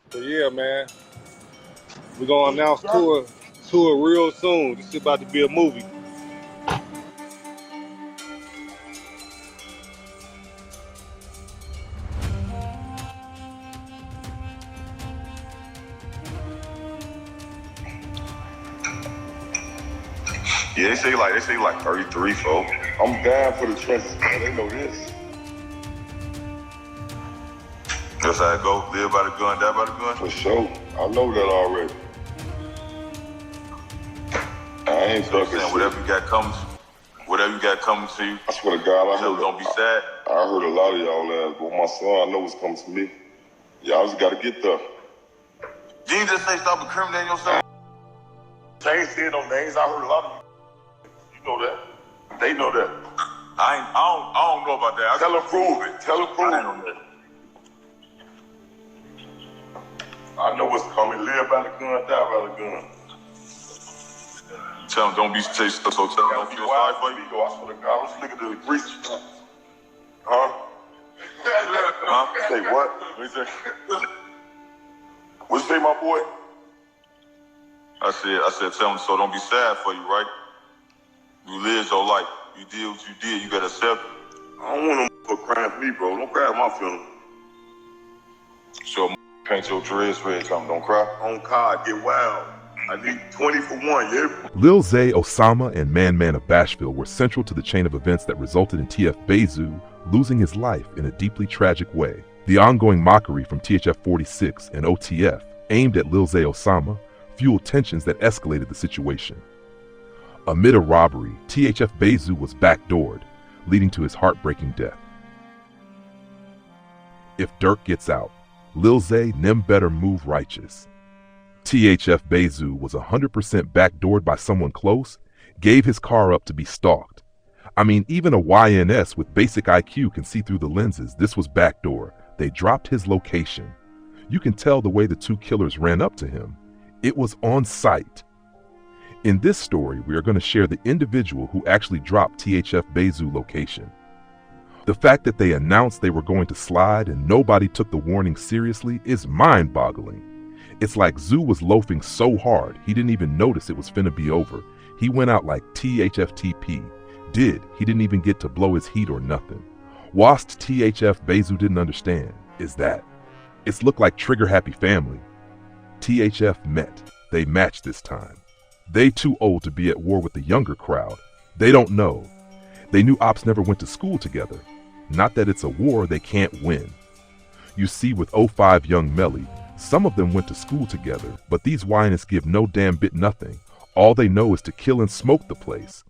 So yeah, man, we're gonna announce tour real soon. This is about to be a movie. Yeah, they say like 33, folks. I'm down for the trenches, man. They know this. That's how it go. Live by the gun, die by the gun. For sure. I know that already. I ain't fucking saying whatever you got coming to you. I swear to God, I heard. Don't be sad. I heard a lot of y'all ass, but my son, I know what's coming to me. Y'all just gotta get there. You ain't just say stop incriminating yourself. I ain't saying no names. I heard a lot of you. You know that. They know that. I don't know about that. Tell them prove it. Tell them prove it. I know what's coming. Live by the gun, die by the gun. Tell them don't be chased, so tell them don't feel sorry for you. I swear to God, let's look at the grease. Huh? Say what? What you say? What you say, my boy? I said, tell them so don't be sad for you, right? You lived your life. You did what you did. You gotta accept it. I don't want no crying for me, bro. Don't cry at my funeral. So paint your dreads red, tell them don't cry. On God, get wild. I need 20 for 1, yeah? Lil Zay, Osama, and Man Man of Bashville were central to the chain of events that resulted in THF Bayzoo losing his life in a deeply tragic way. The ongoing mockery from THF 46 and OTF aimed at Lil Zay Osama fueled tensions that escalated the situation. Amid a robbery, THF Bayzoo was backdoored, leading to his heartbreaking death. If Dirk gets out, Lil Zay nim better move righteous. THF Bayzoo was 100% backdoored by someone close, gave his car up to be stalked. I mean, even a YNS with basic IQ can see through the lenses. This was backdoor. They dropped his location. You can tell the way the two killers ran up to him. It was on sight. In this story, we are going to share the individual who actually dropped THF Bayzoo location. The fact that they announced they were going to slide and nobody took the warning seriously is mind-boggling. It's like Zoo was loafing so hard he didn't even notice it was finna be over. He went out like THFTP. He didn't even get to blow his heat or nothing. Whilst THF Bayzoo didn't understand is that it's looked like trigger-happy family. THF met. They matched this time. They too old to be at war with the younger crowd. They don't know. They knew Opps never went to school together. Not that it's a war they can't win. You see, with 05 Young Melly, some of them went to school together, but these whiners give no damn bit nothing. All they know is to kill and smoke the place.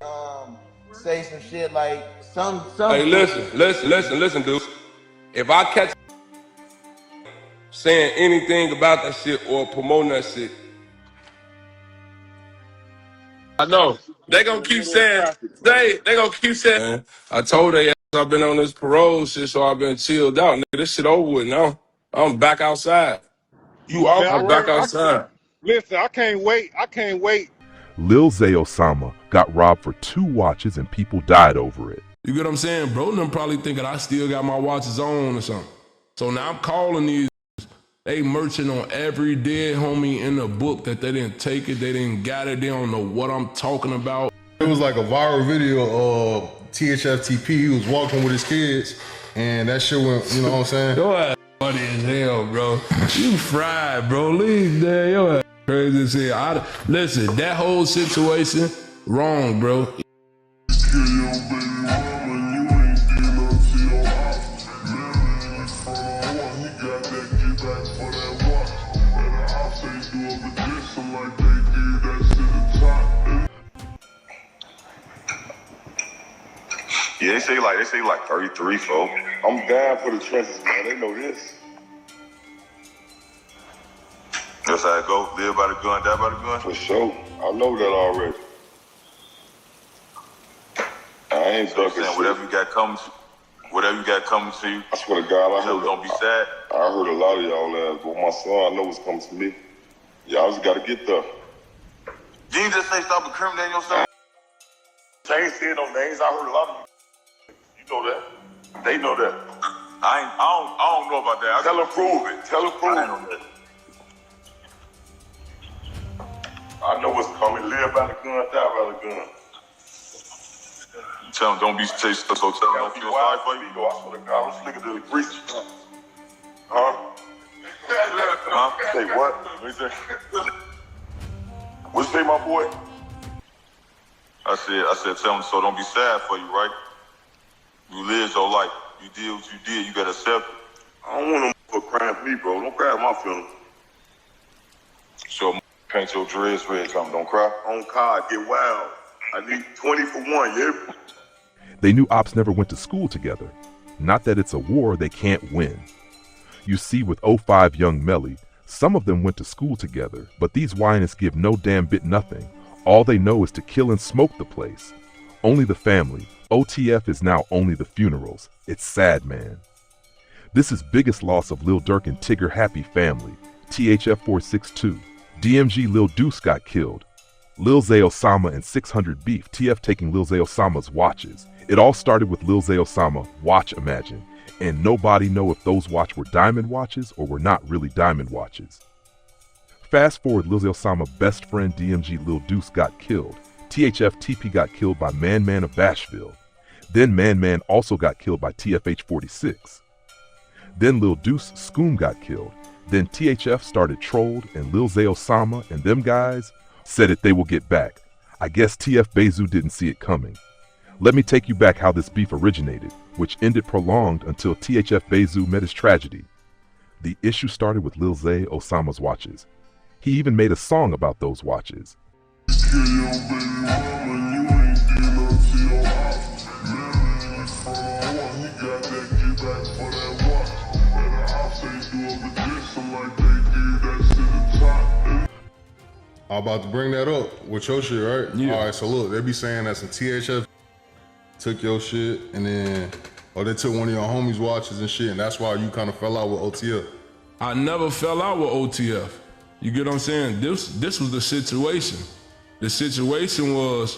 Say some shit like some. Hey, listen, dude. If I catch saying anything about that shit or promoting that shit, I know they gonna keep saying they gonna keep saying. Man, I told they I've been on this parole shit, so I've been chilled out. Nigga, this shit over with now. I'm back outside. I'm back outside. Listen, I can't wait. Lil Zay Osama got robbed for 2 watches and people died over it. You get what I'm saying, bro? Them probably thinking I still got my watches on or something. So now I'm calling these. They merchant on every dead homie in the book that they didn't take it, they didn't got it, they don't know what I'm talking about. It was like a viral video of THFTP. He was walking with his kids, and that shit went, you know what I'm saying? Your ass funny as hell, bro. You fried, bro. Leave there. Your ass crazy as hell. Listen, that whole situation, wrong, bro. Yeah, they say like 33, folks. I'm down for the trenches, man. They know this. That's how it go. Live by the gun, die by the gun. For sure. I know that already. I ain't fucking saying whatever you got coming to you. I swear to God, I heard. Don't be sad. I heard a lot of y'all ass, but my son, I know what's coming to me. Y'all just gotta get there. You ain't just say stop incriminating yourself. I ain't saying no names. I heard a lot of you. You know that. They know that. I don't know about that. Tell them prove it. by the gun, die by the gun. Tell him don't be chased, so tell him don't feel sorry for you. I swear to God, this nigga did a breach. Huh? Huh? Say what? What you say? What you say, my boy? I said, tell him so don't be sad for you, right? You live your life. You did what you did. You gotta accept it. I don't want no for crying for me, bro. Don't cry at my funeral. So paint your dreads red, tell him don't cry. On card, get wild. I need 20 for 1, yeah? They knew Ops never went to school together. Not that it's a war they can't win. You see, with 05 Young Melly, some of them went to school together, but these whiners give no damn bit nothing. All they know is to kill and smoke the place. Only the family. OTF is now only the funerals. It's sad, man. This is biggest loss of Lil Durk and Tigger Happy family. THF 462. DMG Lil Deuce got killed. Lil Zay Osama and 600 beef. TF taking Lil Zay Osama's watches. It all started with Lil Zay Osama watch imagine, and nobody know if those watches were diamond watches or were not really diamond watches. Fast forward, Lil Zay Osama best friend DMG Lil Deuce got killed. THF TP got killed by Man Man of Bashville. Then Man Man also got killed by TFH 46. Then Lil Deuce Scoom got killed. Then THF started trolled, and Lil Zay Osama and them guys said it they will get back. I guess THF Bayzoo didn't see it coming. Let me take you back how this beef originated, which ended prolonged until THF Bayzoo met his tragedy. The issue started with Lil Zay Osama's watches. He even made a song about those watches. I'm about to bring that up with your shit, right? Yeah. All right, so look, they be saying that some THF took your shit and then, or they took one of your homies' watches and shit, and that's why you kind of fell out with OTF. I never fell out with OTF. You get what I'm saying? This was the situation. The situation was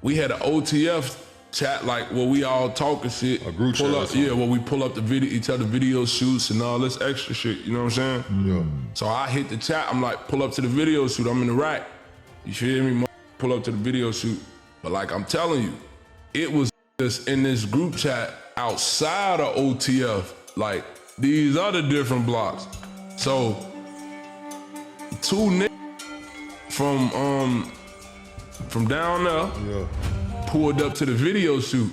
we had an OTF chat, like where we all talking shit. A group chat or something. Yeah, where we pull up the video, each other video shoots and all this extra shit, you know what I'm saying? Yeah. So I hit the chat, I'm like, pull up to the video shoot, I'm in the rack. You feel me? Pull up to the video shoot. But like I'm telling you, it was just in this group chat outside of OTF, like these other different blocks. So two niggas from down there pulled up to the video shoot.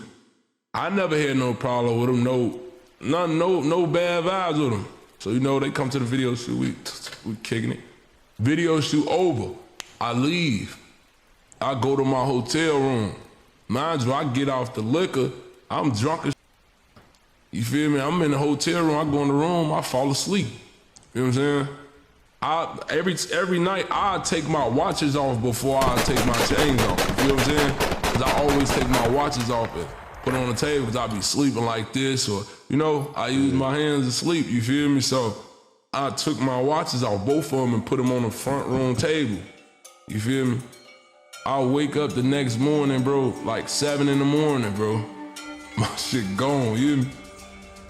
I never had no problem with them, no bad vibes with them. So you know, they come to the video shoot, we kicking it. Video shoot over, I leave. I go to my hotel room. Mind you, I get off the liquor, I'm drunk as shit. You feel me? I'm in the hotel room, I go in the room, I fall asleep. You know what I'm saying? Every night I take my watches off before I take my chains off. You know what I'm saying? Cause I always take my watches off and put it on the table because I be sleeping like this, or you know, I use my hands to sleep, you feel me? So I took my watches off, both of them, and put them on the front room table. You feel me? I wake up the next morning, bro, like 7 in the morning, bro. My shit gone, you hear me?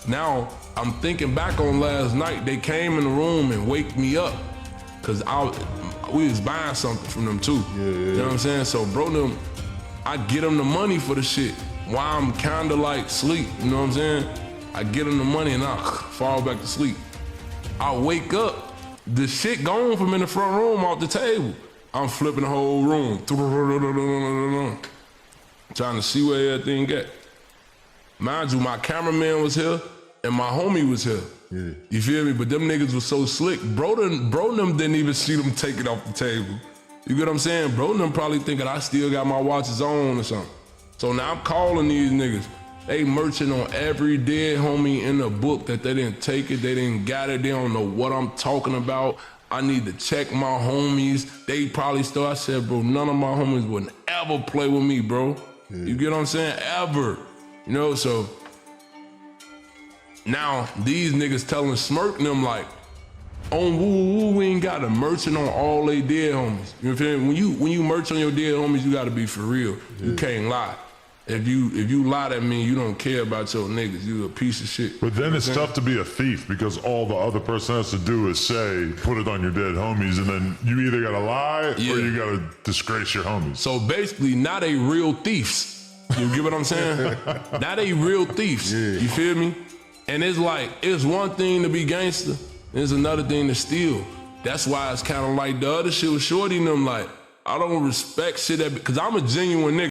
Now, I'm thinking back on last night, they came in the room and wake me up. Cause we was buying something from them too. Yeah. You know what I'm saying? So bro, them, I get them the money for the shit while I'm kinda like sleep, you know what I'm saying? I get them the money and I fall back to sleep. I wake up, the shit gone from in the front room off the table. I'm flipping the whole room. Trying to see where everything at. Mind you, my cameraman was here and my homie was here. Yeah. You feel me? But them niggas was so slick. Bro them didn't even see them take it off the table. You get what I'm saying? Bro them probably thinking I still got my watches on or something. So now I'm calling these niggas. They merching on every dead homie in the book that they didn't take it, they didn't got it, they don't know what I'm talking about. I need to check my homies. They probably still, I said, bro, none of my homies wouldn't ever play with me, bro. Yeah. You get what I'm saying? Ever. You know, so now these niggas telling Smirk and them like, on woo, we ain't got a merchant on all they dead homies. You know what I'm saying? When you merch on your dead homies, you gotta be for real. Yeah. You can't lie. If you lie, that mean you don't care about your niggas. You a piece of shit. But then it's tough to be a thief because all the other person has to do is say, put it on your dead homies, and then you either gotta lie or you gotta disgrace your homies. So basically, now they real thieves. You get what I'm saying? Now they real thieves. Yeah. You feel me? And it's like, it's one thing to be gangster, it's another thing to steal. That's why it's kind of like the other shit with Shorty and them. Like, I don't respect shit because I'm a genuine nigga.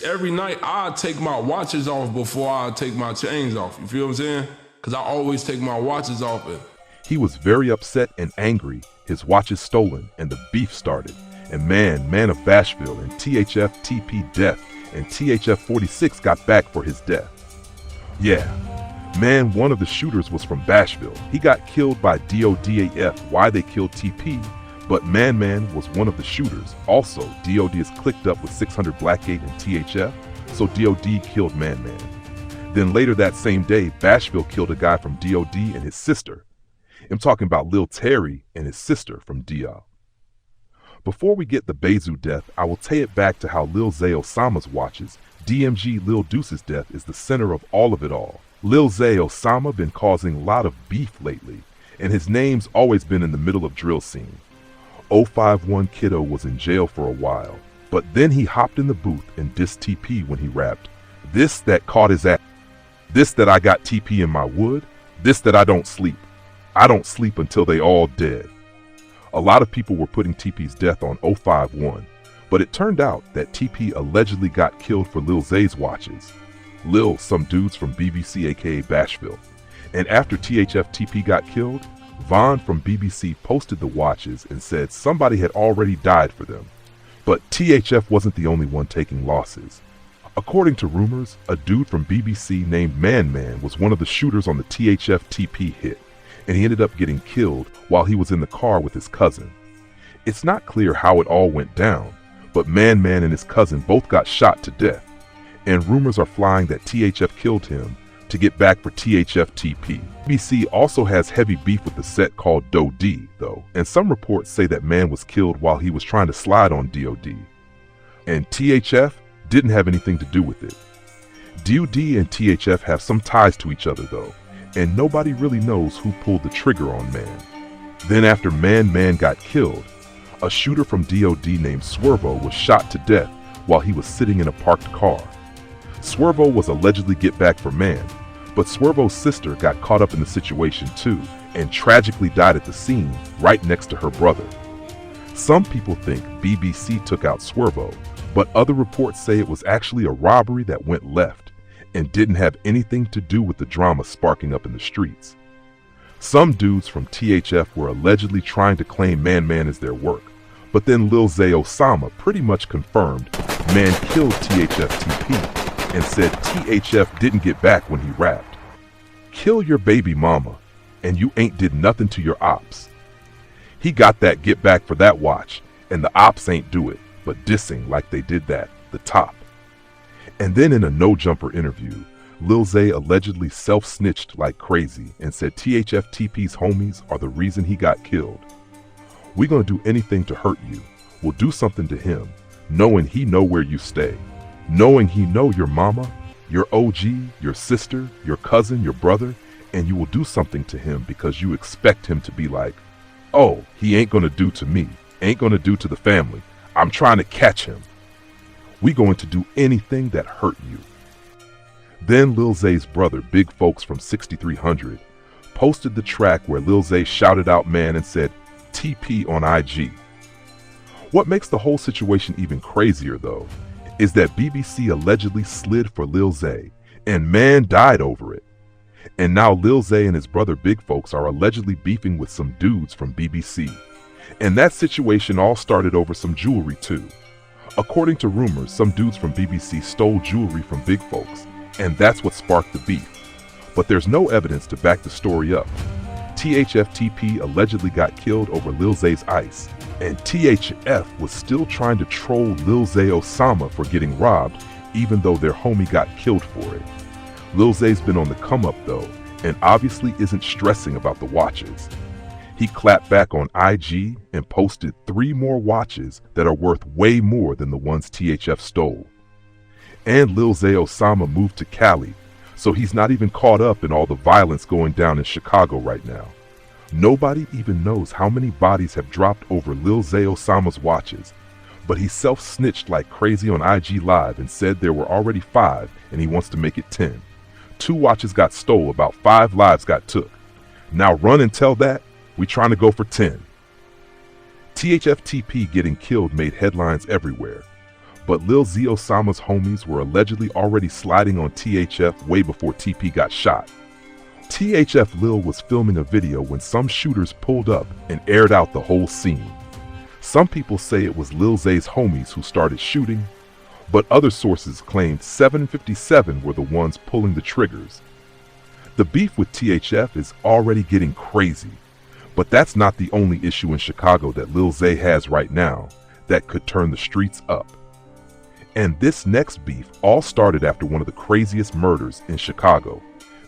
Every night I take my watches off before I take my chains off. You feel what I'm saying? Because I always take my watches off. He was very upset and angry. His watches stolen and the beef started. And Man of Bashville and THF TP Death and THF 46 got back for his death. Yeah, Man, one of the shooters was from Bashville. He got killed by DODAF. Why they killed TP? But Man was one of the shooters. Also, DOD is clicked up with 600 Blackgate and THF, so DOD killed Man. Then later that same day, Bashville killed a guy from DOD and his sister. I'm talking about Lil Terry and his sister from DO. Before we get the Bayzoo death, I will tie it back to how Lil Zay Osama's watches, DMG Lil Deuce's death is the center of all of it all. Lil Zay Osama been causing a lot of beef lately, and his name's always been in the middle of drill scene. 051 Kiddo was in jail for a while, but then he hopped in the booth and dissed TP when he rapped, "This that caught his ass, this that I got TP in my wood, this that I don't sleep until they all dead." A lot of people were putting TP's death on 051, but it turned out that TP allegedly got killed for Lil Zay's watches. Lil, some dudes from BBC aka Bashville. And after THF TP got killed, Vaughn from BBC posted the watches and said somebody had already died for them. But THF wasn't the only one taking losses. According to rumors, a dude from BBC named Man was one of the shooters on the THF TP hit, and he ended up getting killed while he was in the car with his cousin. It's not clear how it all went down, but Man and his cousin both got shot to death, and rumors are flying that THF killed him to get back for THF TP. BBC also has heavy beef with the set called DOD, though, and some reports say that Man was killed while he was trying to slide on DOD. And THF didn't have anything to do with it. DOD and THF have some ties to each other, though, and nobody really knows who pulled the trigger on Man. Then after Man got killed, a shooter from DOD named Swervo was shot to death while he was sitting in a parked car. Swervo was allegedly get back for Man, but Swervo's sister got caught up in the situation too and tragically died at the scene right next to her brother. Some people think BBC took out Swervo, but other reports say it was actually a robbery that went left and didn't have anything to do with the drama sparking up in the streets. Some dudes from THF were allegedly trying to claim Man as their work, but then Lil Zay Osama pretty much confirmed Man killed THF TP and said THF didn't get back when he rapped. Kill your baby mama, and you ain't did nothing to your ops. He got that get back for that watch, and the ops ain't do it, but dissing like they did that, the top. And then in a No Jumper interview, Lil Zay allegedly self-snitched like crazy and said THF TP's homies are the reason he got killed. We gonna do anything to hurt you. We'll do something to him, knowing he know where you stay. Knowing he know your mama, your OG, your sister, your cousin, your brother, and you will do something to him because you expect him to be like, oh, he ain't gonna do to me, ain't gonna do to the family. I'm trying to catch him. We going to do anything that hurt you. Then Lil Zay's brother, Big Folks from 6300, posted the track where Lil Zay shouted out Man and said, TP on IG. What makes the whole situation even crazier though, is that BBC allegedly slid for Lil Zay, and Man died over it. And now Lil Zay and his brother Big Folks are allegedly beefing with some dudes from BBC. And that situation all started over some jewelry too. According to rumors, some dudes from BBC stole jewelry from Big Folks, and that's what sparked the beef. But there's no evidence to back the story up. THF TP allegedly got killed over Lil Zay's ice, and THF was still trying to troll Lil Zay Osama for getting robbed, even though their homie got killed for it. Lil Zay's been on the come up though, and obviously isn't stressing about the watches. He clapped back on IG and posted 3 more watches that are worth way more than the ones THF stole. And Lil Zay Osama moved to Cali, so he's not even caught up in all the violence going down in Chicago right now. Nobody even knows how many bodies have dropped over Lil Zay Osama's watches, but he self-snitched like crazy on IG Live and said there were already 5 and he wants to make it 10. 2 watches got stole, about 5 lives got took. Now run and tell that, we trying to go for 10. THF TP getting killed made headlines everywhere, but Lil Z Osama's homies were allegedly already sliding on THF way before TP got shot. THF Lil was filming a video when some shooters pulled up and aired out the whole scene. Some people say it was Lil Zay's homies who started shooting, but other sources claimed 757 were the ones pulling the triggers. The beef with THF is already getting crazy, but that's not the only issue in Chicago that Lil Zay has right now that could turn the streets up. And this next beef all started after one of the craziest murders in Chicago.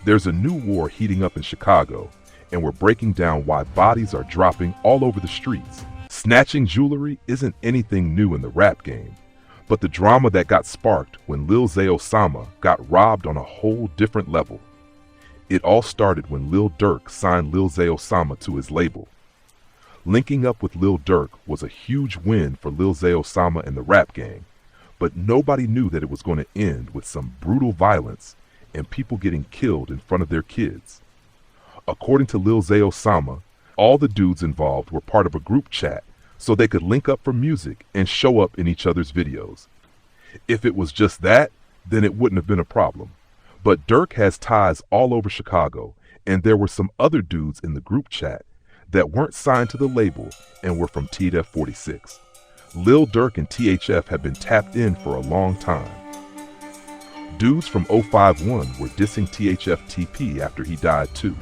There's a new war heating up in Chicago, and we're breaking down why bodies are dropping all over the streets. Snatching jewelry isn't anything new in the rap game, but the drama that got sparked when Lil Zay Osama got robbed on a whole different level. It all started when Lil Durk signed Lil Zay Osama to his label. Linking up with Lil Durk was a huge win for Lil Zay Osama and the rap gang, but nobody knew that it was going to end with some brutal violence and people getting killed in front of their kids. According to Lil Zay Osama, all the dudes involved were part of a group chat so they could link up for music and show up in each other's videos. If it was just that, then it wouldn't have been a problem. But Durk has ties all over Chicago, and there were some other dudes in the group chat that weren't signed to the label and were from THF 46. Lil Durk and THF have been tapped in for a long time. Dudes from 051 were dissing THF TP after he died too.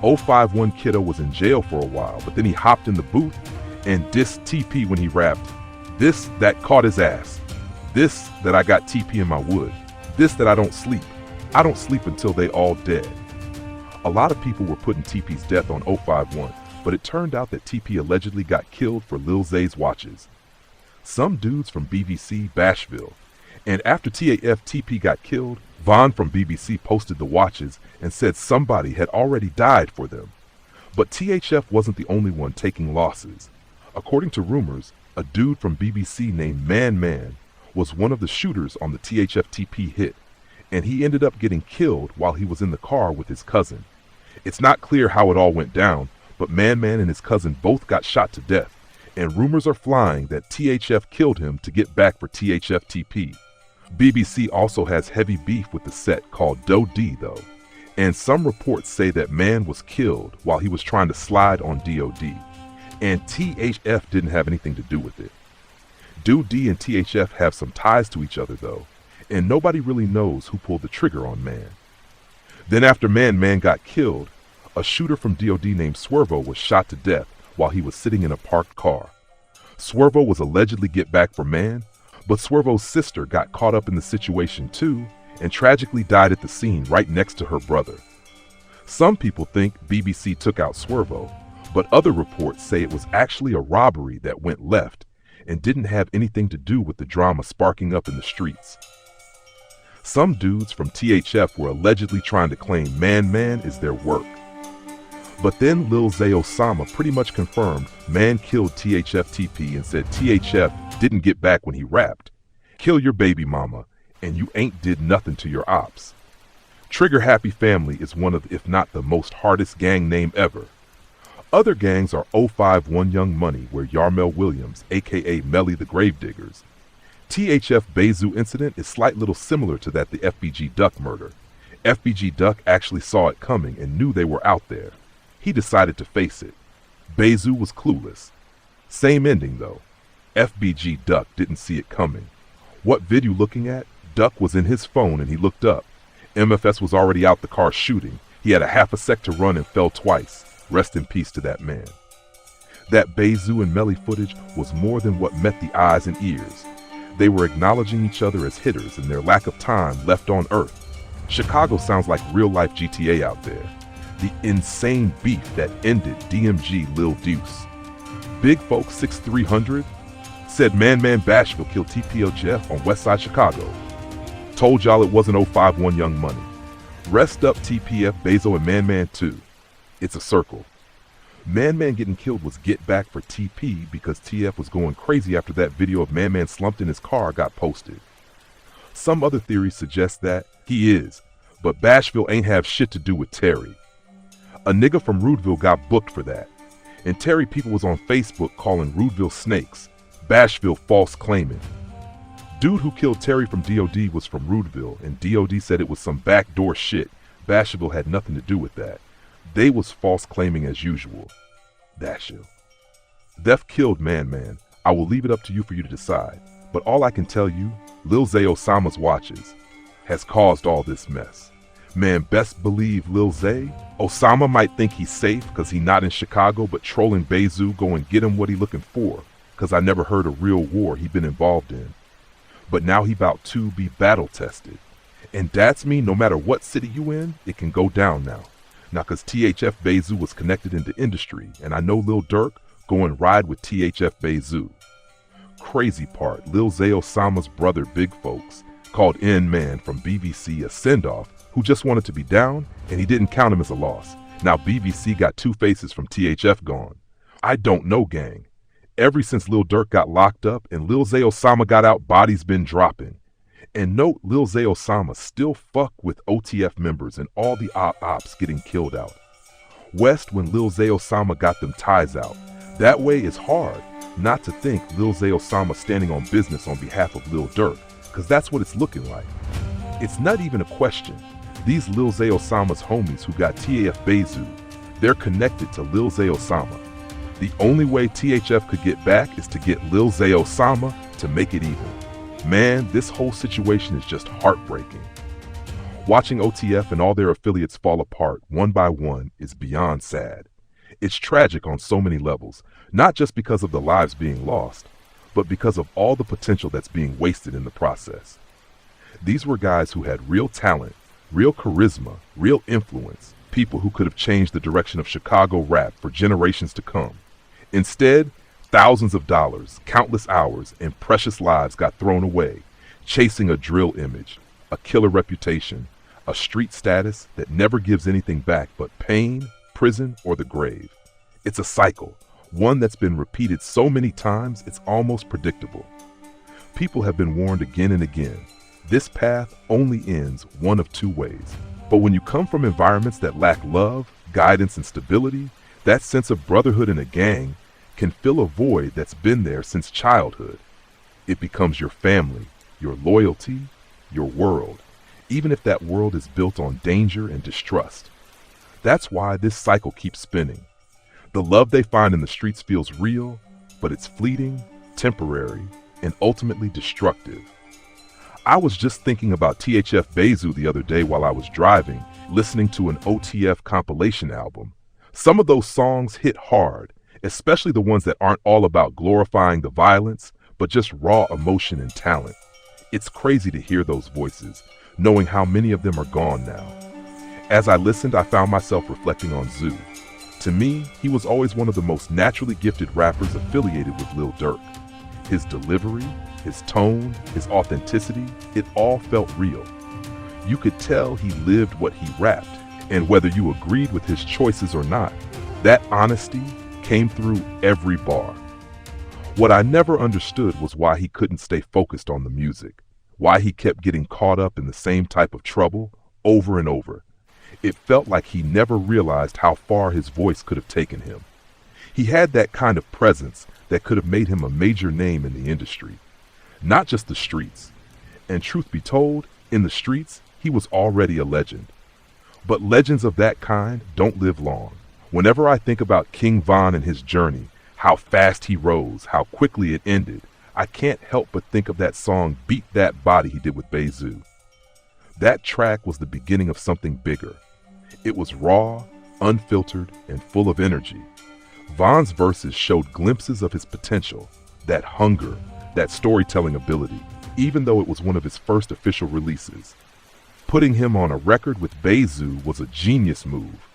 051 Kiddo was in jail for a while, but then he hopped in the booth and dissed TP when he rapped, "This that caught his ass. This that I got TP in my wood. This that I don't sleep. I don't sleep until they all dead." A lot of people were putting TP's death on 051, but it turned out that TP allegedly got killed for Lil Zay's watches. Some dudes from BBC Bashville. And after TAF TP got killed, Vaughn from BBC posted the watches and said somebody had already died for them. But THF wasn't the only one taking losses. According to rumors, a dude from BBC named Man was one of the shooters on the THF TP hit, and he ended up getting killed while he was in the car with his cousin. It's not clear how it all went down, but Man and his cousin both got shot to death, and rumors are flying that THF killed him to get back for THF TP. BBC also has heavy beef with the set called Doe D though, and some reports say that Man was killed while he was trying to slide on DOD, and THF didn't have anything to do with it. Doe D and THF have some ties to each other though, and nobody really knows who pulled the trigger on Man. Then after Man got killed, a shooter from DOD named Swervo was shot to death while he was sitting in a parked car. Swervo was allegedly get back for Man, but Swervo's sister got caught up in the situation too and tragically died at the scene right next to her brother. Some people think BBC took out Swervo, but other reports say it was actually a robbery that went left and didn't have anything to do with the drama sparking up in the streets. Some dudes from THF were allegedly trying to claim Man is their work. But then Lil Zay Osama pretty much confirmed Man killed THF TP and said THF didn't get back when he rapped. Kill your baby mama, and you ain't did nothing to your ops. Trigger Happy Family is one of, if not the most hardest gang name ever. Other gangs are 051 Young Money, where Yarmel Williams, aka Melly the Gravediggers. THF Bayzoo incident is slight little similar to that the FBG Duck murder. FBG Duck actually saw it coming and knew they were out there. He decided to face it. Bayzoo was clueless. Same ending though. FBG Duck didn't see it coming. What vid you looking at? Duck was in his phone and he looked up. MFS was already out the car shooting. He had a half a sec to run and fell twice. Rest in peace to that man. That Bayzoo and Melly footage was more than what met the eyes and ears. They were acknowledging each other as hitters and their lack of time left on Earth. Chicago sounds like real-life GTA out there. The insane beef that ended DMG Lil Deuce. Big Folk 6300 said Man Bashville killed TPO Jeff on Westside Chicago. Told y'all it wasn't 051 Young Money. Rest up THF Bayzoo and Man Man 2. It's a circle. Man Man getting killed was get back for TP because TF was going crazy after that video of Man Man slumped in his car got posted. Some other theories suggest that he is, but Bashville ain't have shit to do with Terry. A nigga from Rudeville got booked for that, and Terry people was on Facebook calling Rudeville snakes, Bashville false claiming. Dude who killed Terry from DOD was from Rudeville, and DOD said it was some backdoor shit. Bashville had nothing to do with that. They was false claiming as usual. Bashville. Def killed Man Man. I will leave it up to you for you to decide. But all I can tell you, Lil Zay Osama's watches has caused all this mess. Man, best believe Lil Zay, Osama might think he's safe because he not in Chicago, but trolling Bayzoo go and get him what he looking for, because I never heard a real war he been involved in. But now he bout to be battle tested. And that's mean no matter what city you in, it can go down now. Now cause THF Bayzoo was connected into industry, and I know Lil Durk go and ride with THF Bayzoo. Crazy part, Lil Zay Osama's brother Big Folks called N-Man from BVC a send-off who just wanted to be down, and he didn't count him as a loss. Now BVC got two faces from THF gone. I don't know, gang. Ever since Lil Durk got locked up and Lil Zay Osama got out, bodies been dropping. And note Lil Zay Osama still fuck with OTF members and all the opps getting killed out. West when Lil Zay Osama got them ties out. That way it's hard not to think Lil Zay Osama standing on business on behalf of Lil Durk, cause that's what it's looking like. It's not even a question. These Lil Zay Osama's homies who got THF Bayzoo, they're connected to Lil Zay Osama. The only way THF could get back is to get Lil Zay Osama to make it even. Man, this whole situation is just heartbreaking. Watching OTF and all their affiliates fall apart one by one is beyond sad. It's tragic on so many levels, not just because of the lives being lost, but because of all the potential that's being wasted in the process. These were guys who had real talent, real charisma, real influence, people who could have changed the direction of Chicago rap for generations to come. Instead, thousands of dollars, countless hours, and precious lives got thrown away, chasing a drill image, a killer reputation, a street status that never gives anything back but pain, prison, or the grave. It's a cycle, one that's been repeated so many times it's almost predictable. People have been warned again and again. This path only ends one of two ways. But when you come from environments that lack love, guidance, and stability, that sense of brotherhood in a gang can fill a void that's been there since childhood. It becomes your family, your loyalty, your world, even if that world is built on danger and distrust. That's why this cycle keeps spinning. The love they find in the streets feels real, but it's fleeting, temporary, and ultimately destructive. I was just thinking about THF Bayzoo the other day while I was driving, listening to an OTF compilation album. Some of those songs hit hard, especially the ones that aren't all about glorifying the violence, but just raw emotion and talent. It's crazy to hear those voices, knowing how many of them are gone now. As I listened, I found myself reflecting on Zoo. To me, he was always one of the most naturally gifted rappers affiliated with Lil Durk. His delivery, his tone, his authenticity, it all felt real. You could tell he lived what he rapped, and whether you agreed with his choices or not, that honesty came through every bar. What I never understood was why he couldn't stay focused on the music, why he kept getting caught up in the same type of trouble over and over. It felt like he never realized how far his voice could have taken him. He had that kind of presence that could have made him a major name in the industry, not just the streets. And truth be told, in the streets, he was already a legend. But legends of that kind don't live long. Whenever I think about King Von and his journey, how fast he rose, how quickly it ended, I can't help but think of that song Beat That Body he did with Bayzoo. That track was the beginning of something bigger. It was raw, unfiltered, and full of energy. Von's verses showed glimpses of his potential, that hunger, that storytelling ability, even though it was one of his first official releases. Putting him on a record with Bayzoo was a genius move.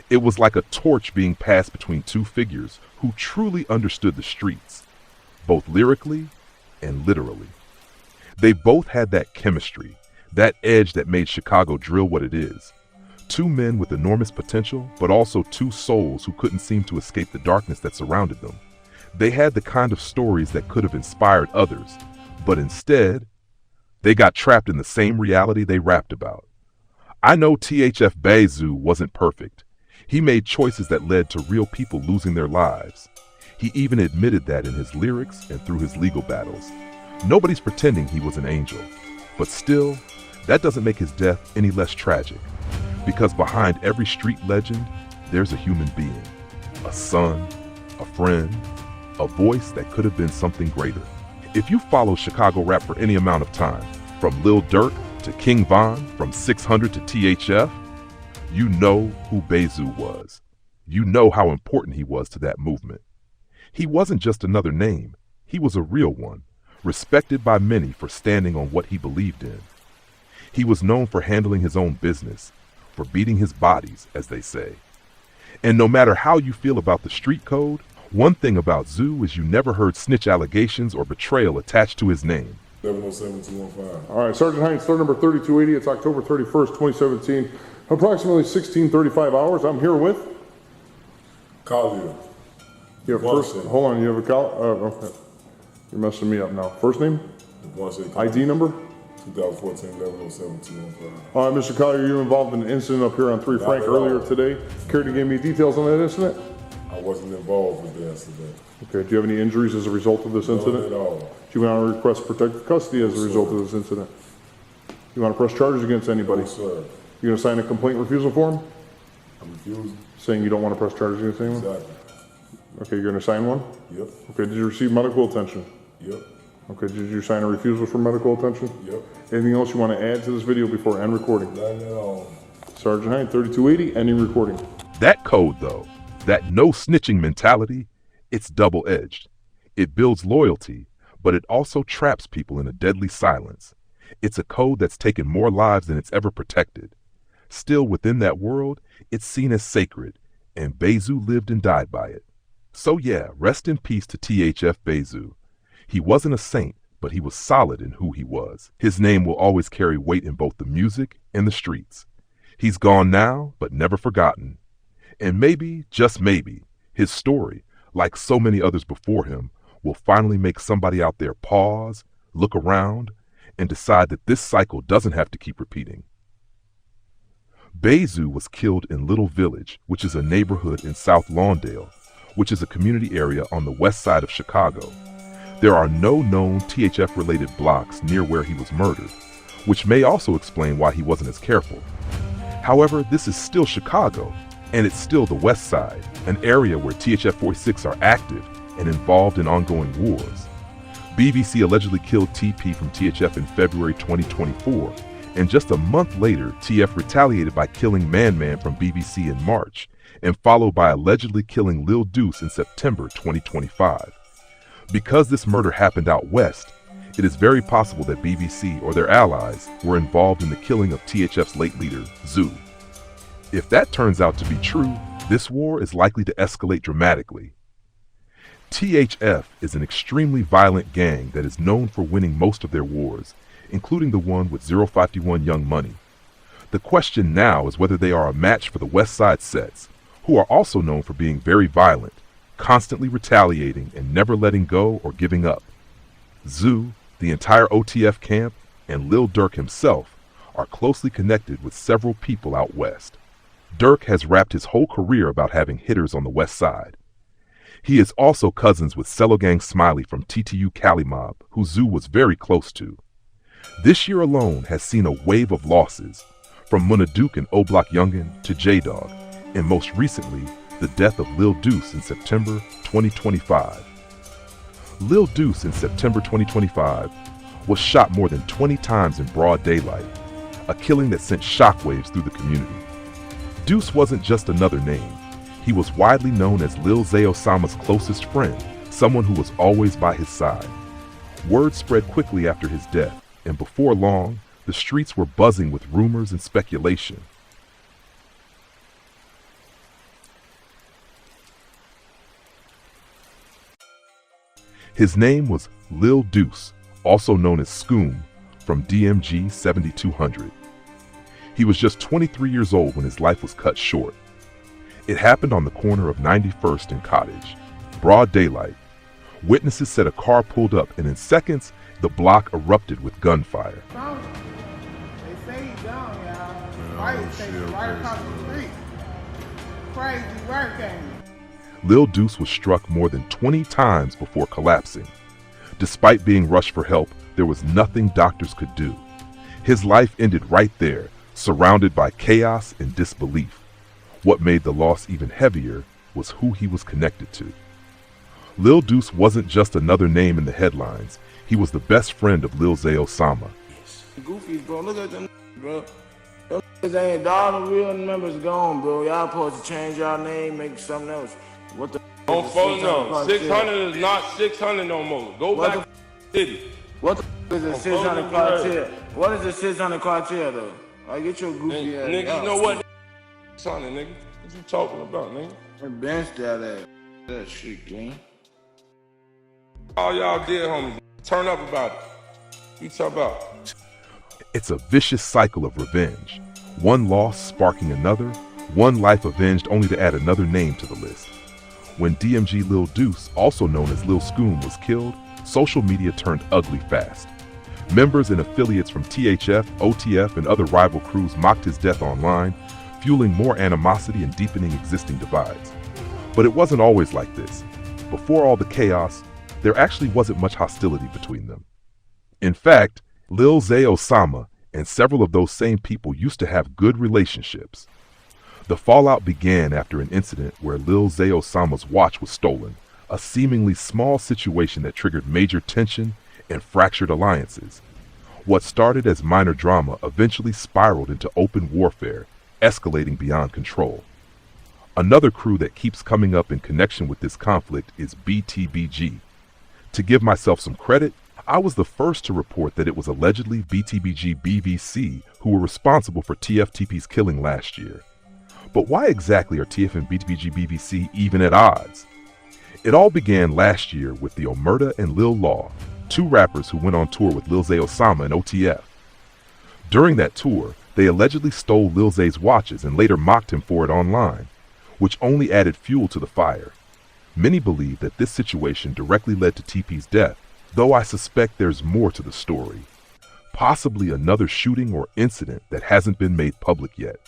It was like a torch being passed between two figures who truly understood the streets, both lyrically and literally. They both had that chemistry, That edge that made Chicago drill what it is. Two men with enormous potential, but also two souls who couldn't seem to escape the darkness that surrounded them. They had the kind of stories that could have inspired others, but instead, they got trapped in the same reality they rapped about. I know THF Bayzoo wasn't perfect. He made choices that led to real people losing their lives. He even admitted that in his lyrics and through his legal battles. Nobody's pretending he was an angel, but still, that doesn't make his death any less tragic. Because behind every street legend, there's a human being. A son, a friend, a voice that could have been something greater. If you follow Chicago rap for any amount of time, from Lil Durk to King Von, from 600 to THF, you know who Bayzoo was. You know how important he was to that movement. He wasn't just another name, he was a real one, respected by many for standing on what he believed in. He was known for handling his own business, for beating his bodies, as they say. And no matter how you feel about the street code, one thing about Zoo is you never heard snitch allegations or betrayal attached to his name. 707-215. All right, Sergeant Hines, third number 3280. It's October 31st, 2017. Approximately 16:35 hours. I'm here with Collier. You have first. Hold on. You have a call. Okay. You're messing me up now. First name? ID number? 2014-1107-215. All right, Mr. Collier, you were involved in an incident up here on 3 Frank earlier today. Care to give me details on that incident? I wasn't involved with the incident. Okay. Do you have any injuries as a result of this incident? None at all. Do you want to request protective custody as a result of this incident? You want to press charges against anybody? No, sir. You going to sign a complaint refusal form? I'm refusing. Saying you don't want to press charges against anyone? Exactly. Okay, you're going to sign one? Yep. Okay, did you receive medical attention? Yep. Okay, did you sign a refusal for medical attention? Yep. Anything else you want to add to this video before I end recording? None at all. Sergeant Hine, 3280, ending recording. That code, though, that no snitching mentality, it's double-edged. It builds loyalty, but it also traps people in a deadly silence. It's a code that's taken more lives than it's ever protected. Still, within that world, it's seen as sacred, and Bayzoo lived and died by it. So yeah, rest in peace to THF Bayzoo. He wasn't a saint, but he was solid in who he was. His name will always carry weight in both the music and the streets. He's gone now, but never forgotten. And maybe, just maybe, his story, like so many others before him, will finally make somebody out there pause, look around, and decide that this cycle doesn't have to keep repeating. Bayzoo was killed in Little Village, which is a neighborhood in South Lawndale, which is a community area on the west side of Chicago. There are no known THF-related blocks near where he was murdered, which may also explain why he wasn't as careful. However, this is still Chicago, and it's still the west side, an area where THF 46 are active and involved in ongoing wars. BVC allegedly killed TP from THF in February 2024, and just a month later, TF retaliated by killing Man from BVC in March, and followed by allegedly killing Lil Deuce in September 2025. Because this murder happened out west, it is very possible that BVC or their allies were involved in the killing of THF's late leader, Zoo. If that turns out to be true, this war is likely to escalate dramatically. THF is an extremely violent gang that is known for winning most of their wars, including the one with 051 Young Money. The question now is whether they are a match for the West Side Sets, who are also known for being very violent, constantly retaliating and never letting go or giving up. Zoo, the entire OTF camp, and Lil Durk himself are closely connected with several people out west. Durk has rapped his whole career about having hitters on the west side. He is also cousins with Cello Gang Smiley from TTU Cali Mob, who Zoo was very close to. This year alone has seen a wave of losses, from Munna Duke and O-Block Youngin to J-Dog, and most recently, the death of Lil Deuce in September 2025. Lil Deuce in September 2025 was shot more than 20 times in broad daylight, a killing that sent shockwaves through the community. Deuce wasn't just another name. He was widely known as Lil Zay Osama's closest friend, someone who was always by his side. Word spread quickly after his death, and before long, the streets were buzzing with rumors and speculation. His name was Lil Deuce, also known as Scoom, from DMG 7200. He was just 23 years old when his life was cut short. It happened on the corner of 91st and Cottage. Broad daylight. Witnesses said a car pulled up and in seconds, the block erupted with gunfire. They say he's gone, y'all. Right, shit, right across the street. Crazy work, ain't it? Lil Deuce was struck more than 20 times before collapsing. Despite being rushed for help, there was nothing doctors could do. His life ended right there, surrounded by chaos and disbelief. What made the loss even heavier was who he was connected to. Lil Deuce wasn't just another name in the headlines. He was the best friend of Lil Zay Osama. Goofies, bro. Look at them, bro. Them ain't all the real members gone, bro. Y'all supposed to change y'all name, make something else. What the? Don't phone no. 600 is not 600 no more. Go what back to the city. What the is a 600 criteria? What is the 600 criteria though? Like, get your goofy ass. Nigga, you know what? 600, nigga. What you talking about, nigga? Bench that ass. That shit, gang. All y'all did, homie. Turn up about it. You talk about. It's a vicious cycle of revenge. One loss sparking another, one life avenged only to add another name to the list. When DMG Lil Deuce, also known as Lil Scoom, was killed, social media turned ugly fast. Members and affiliates from THF, OTF, and other rival crews mocked his death online, fueling more animosity and deepening existing divides. But it wasn't always like this. Before all the chaos, there actually wasn't much hostility between them. In fact, Lil Zay Osama and several of those same people used to have good relationships. The fallout began after an incident where Lil Zay Osama's watch was stolen, a seemingly small situation that triggered major tension and fractured alliances. What started as minor drama eventually spiraled into open warfare, escalating beyond control. Another crew that keeps coming up in connection with this conflict is BTBG. To give myself some credit, I was the first to report that it was allegedly BTBG BVC who were responsible for TFTP's killing last year. But why exactly are TF and BTBG BVC even at odds? It all began last year with the Omerta and Lil Law, two rappers who went on tour with Lil Zay Osama and OTF. During that tour, they allegedly stole Lil Zay's watches and later mocked him for it online, which only added fuel to the fire. Many believe that this situation directly led to TP's death, though I suspect there's more to the story. Possibly another shooting or incident that hasn't been made public yet.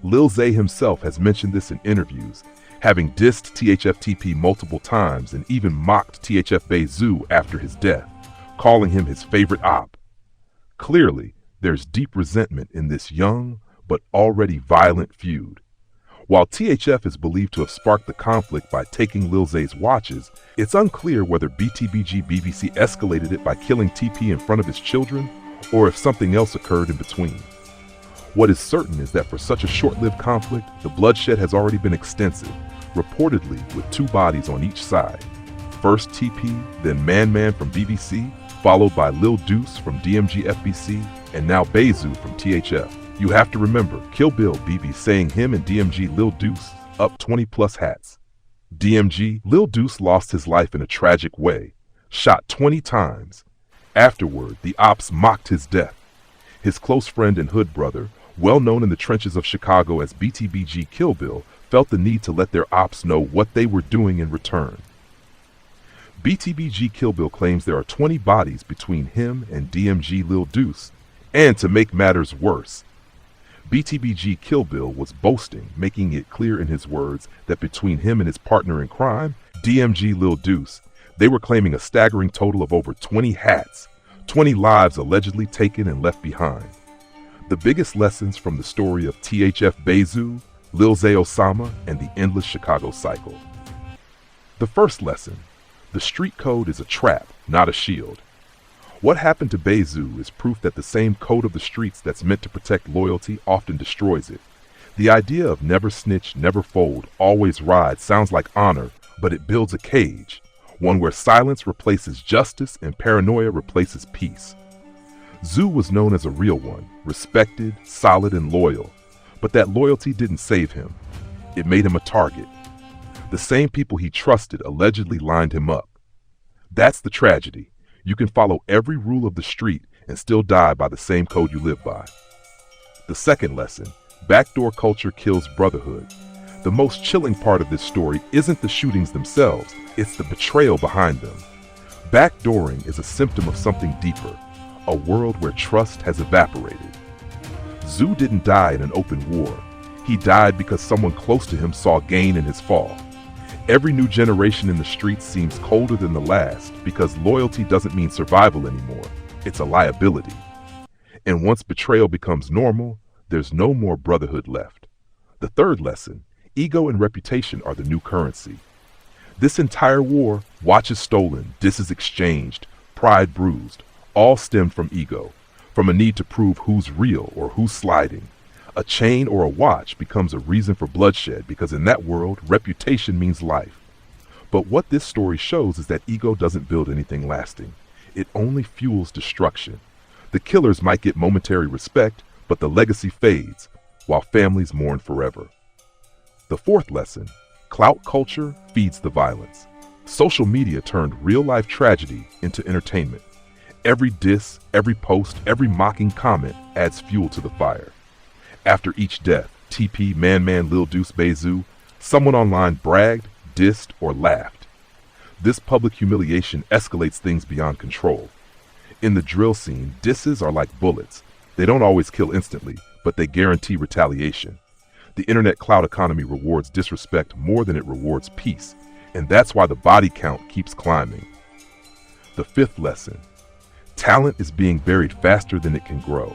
Lil Zay himself has mentioned this in interviews, having dissed THFTP multiple times and even mocked THF Bayzoo after his death, calling him his favorite op. Clearly, there's deep resentment in this young but already violent feud. While THF is believed to have sparked the conflict by taking Lil Zay's watches, it's unclear whether BTBG BVC escalated it by killing TP in front of his children, or if something else occurred in between. What is certain is that for such a short-lived conflict, the bloodshed has already been extensive, reportedly with 2 bodies on each side. First TP, then Man from BVC, followed by Lil Deuce from DMG FBC, and now Bayzoo from THF. You have to remember, Kill Bill BB saying him and DMG Lil Deuce up 20 plus hats. DMG Lil Deuce lost his life in a tragic way, shot 20 times. Afterward, the opps mocked his death. His close friend and hood brother, well known in the trenches of Chicago as BTBG Kill Bill, felt the need to let their opps know what they were doing in return. BTBG Kill Bill claims there are 20 bodies between him and DMG Lil Deuce, and to make matters worse, BTBG Kill Bill was boasting, making it clear in his words that between him and his partner in crime, DMG Lil Deuce, they were claiming a staggering total of over 20 hats, 20 lives allegedly taken and left behind. The biggest lessons from the story of THF Bayzoo, Lil Zay Osama, and the endless Chicago cycle. The first lesson: the street code is a trap, not a shield. What happened to Bayzoo is proof that the same code of the streets that's meant to protect loyalty often destroys it. The idea of never snitch, never fold, always ride sounds like honor, but it builds a cage, one where silence replaces justice and paranoia replaces peace. Zoo was known as a real one, respected, solid, and loyal, but that loyalty didn't save him. It made him a target. The same people he trusted allegedly lined him up. That's the tragedy. You can follow every rule of the street and still die by the same code you live by. The second lesson, backdoor culture kills brotherhood. The most chilling part of this story isn't the shootings themselves, it's the betrayal behind them. Backdooring is a symptom of something deeper, a world where trust has evaporated. Zoo didn't die in an open war. He died because someone close to him saw gain in his fall. Every new generation in the streets seems colder than the last because loyalty doesn't mean survival anymore. It's a liability. And once betrayal becomes normal, there's no more brotherhood left. The third lesson, ego and reputation are the new currency. This entire war, watches stolen, disses exchanged, pride bruised, all stemmed from ego, from a need to prove who's real or who's sliding. A chain or a watch becomes a reason for bloodshed because in that world, reputation means life. But what this story shows is that ego doesn't build anything lasting. It only fuels destruction. The killers might get momentary respect, but the legacy fades, while families mourn forever. The fourth lesson, clout culture feeds the violence. Social media turned real-life tragedy into entertainment. Every diss, every post, every mocking comment adds fuel to the fire. After each death, TP, Lil Deuce, Bayzoo, someone online bragged, dissed, or laughed. This public humiliation escalates things beyond control. In the drill scene, disses are like bullets. They don't always kill instantly, but they guarantee retaliation. The internet clout economy rewards disrespect more than it rewards peace, and that's why the body count keeps climbing. The fifth lesson, talent is being buried faster than it can grow.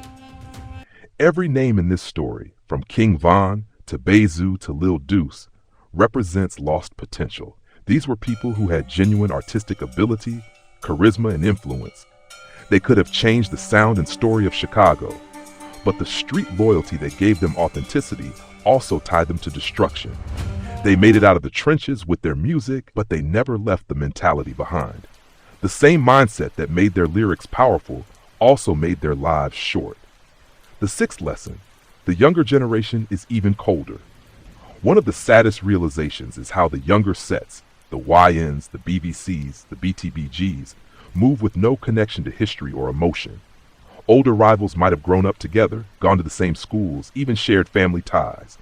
Every name in this story, from King Von to Bayzoo to Lil Deuce, represents lost potential. These were people who had genuine artistic ability, charisma, and influence. They could have changed the sound and story of Chicago, but the street loyalty that gave them authenticity also tied them to destruction. They made it out of the trenches with their music, but they never left the mentality behind. The same mindset that made their lyrics powerful also made their lives short. The sixth lesson, the younger generation is even colder. One of the saddest realizations is how the younger sets, the YNs, the BVCs, the BTBGs, move with no connection to history or emotion. Older rivals might have grown up together, gone to the same schools, even shared family ties.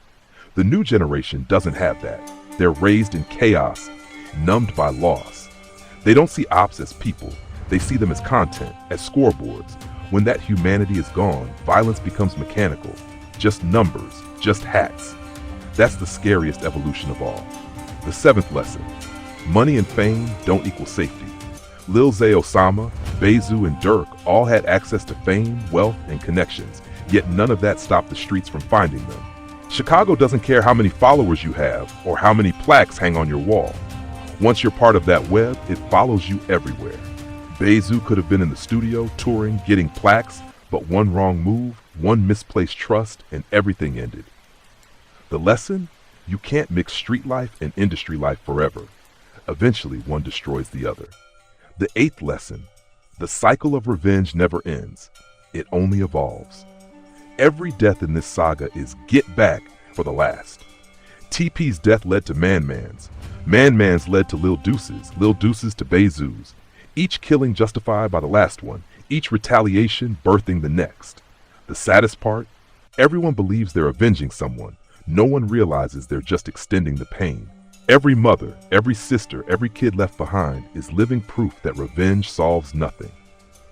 The new generation doesn't have that. They're raised in chaos, numbed by loss. They don't see ops as people. They see them as content, as scoreboards. When that humanity is gone, violence becomes mechanical. Just numbers, just hats. That's the scariest evolution of all. The seventh lesson, money and fame don't equal safety. Lil Zay Osama, Bayzoo, and Dirk all had access to fame, wealth, and connections, yet none of that stopped the streets from finding them. Chicago doesn't care how many followers you have or how many plaques hang on your wall. Once you're part of that web, it follows you everywhere. Bayzoo could have been in the studio, touring, getting plaques, but one wrong move, one misplaced trust, and everything ended. The lesson? You can't mix street life and industry life forever. Eventually, one destroys the other. The eighth lesson, the cycle of revenge never ends. It only evolves. Every death in this saga is get back for the last. TP's death led to Man-Man's. Man-Man's led to Lil Deuce's to Bayzoo's. Each killing justified by the last one, each retaliation birthing the next. The saddest part? Everyone believes they're avenging someone. No one realizes they're just extending the pain. Every mother, every sister, every kid left behind is living proof that revenge solves nothing.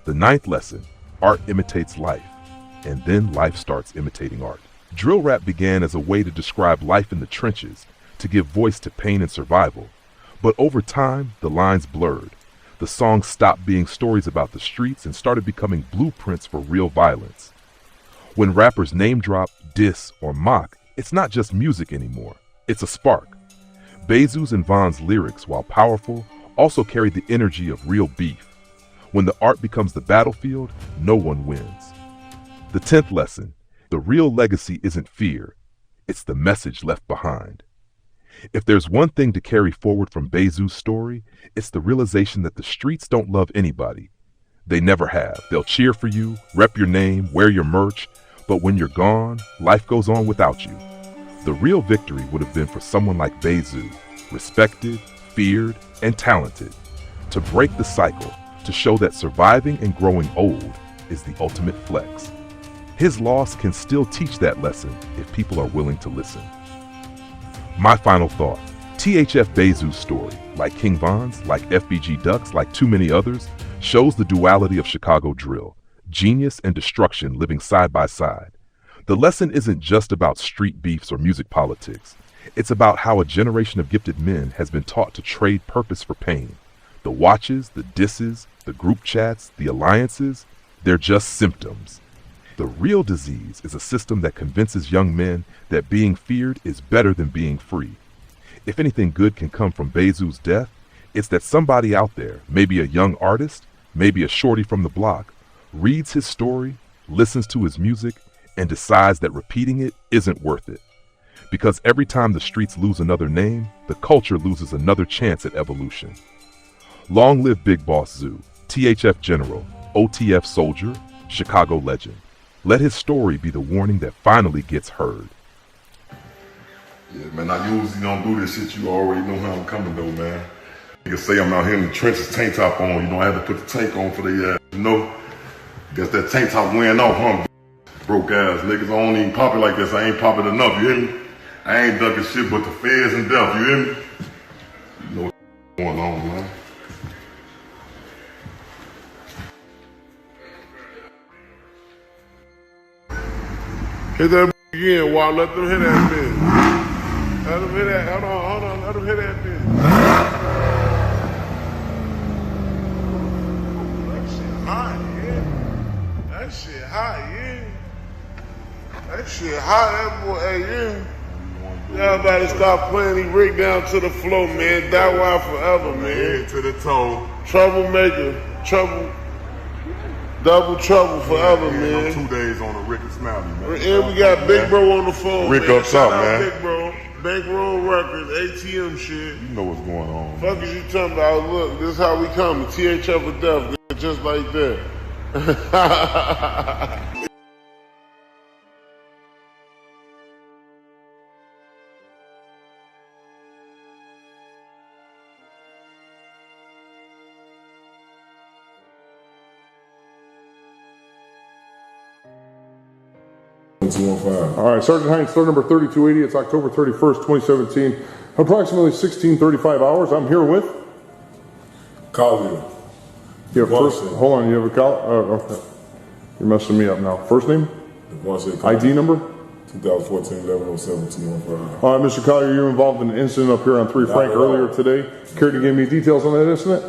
The ninth lesson, art imitates life, and then life starts imitating art. Drill rap began as a way to describe life in the trenches, to give voice to pain and survival. But over time, the lines blurred. The songs stopped being stories about the streets and started becoming blueprints for real violence. When rappers name drop, diss, or mock, it's not just music anymore. It's a spark. Bayzoo's and Von's lyrics, while powerful, also carry the energy of real beef. When the art becomes the battlefield, no one wins. The 10th lesson, the real legacy isn't fear, it's the message left behind. If there's one thing to carry forward from Bayzoo's story, it's the realization that the streets don't love anybody. They never have. They'll cheer for you, rep your name, wear your merch, but when you're gone, life goes on without you. The real victory would have been for someone like Bayzoo, respected, feared, and talented, to break the cycle, to show that surviving and growing old is the ultimate flex. His loss can still teach that lesson if people are willing to listen. My final thought, THF Bayzoo's story, like King Von's, like FBG Duck's, like too many others, shows the duality of Chicago drill, genius and destruction living side by side. The lesson isn't just about street beefs or music politics. It's about how a generation of gifted men has been taught to trade purpose for pain. The watches, the disses, the group chats, the alliances, they're just symptoms. The real disease is a system that convinces young men that being feared is better than being free. If anything good can come from Bayzoo's death, it's that somebody out there, maybe a young artist, maybe a shorty from the block, reads his story, listens to his music, and decides that repeating it isn't worth it. Because every time the streets lose another name, the culture loses another chance at evolution. Long live Big Boss Zoo, THF General, OTF Soldier, Chicago legend. Let his story be the warning that finally gets heard. Yeah, man, I usually don't do this shit. You already know how I'm coming, though, man. Niggas say I'm out here in the trenches, tank top on. You know, I had to put the tank on for the, you know. Guess that tank top wearing off, huh? Broke ass niggas. I don't even pop it like this. I ain't pop it enough, you hear me? I ain't ducking shit but the feds and death, you hear me? You know what's going on, man. Hit that again, Wow. Let them hit that bitch. Let them hit that. Hold on. Let them hit that bitch. That shit hot, yeah. That shit hot, yeah. That shit hot, that boy, hey, yeah. Y'all better stop playing these Rick down to the floor, man. That wild forever, man. Head to the toe. Troublemaker. Trouble. Double trouble forever, man. 2 days on a Rick and Smiley, man. And we got Big Bro on the phone. Rick man. up top, Shout out man. Big Bro. Bankroll Records, ATM shit. You know what's going on. Fuck is you talking about? Look, this is how we coming. THF of death, just like that. All right, Sergeant Hines, third number 3280. It's October 31st, 2017. Approximately 16:35 hours. I'm here with Collier. You have first. Hold on. You have a call. Okay. You're messing me up now. First name? ID number? 2014 1107 215. All right, Mr. Collier, you're involved in an incident up here on 3 Frank earlier today. Care to give me details on that incident?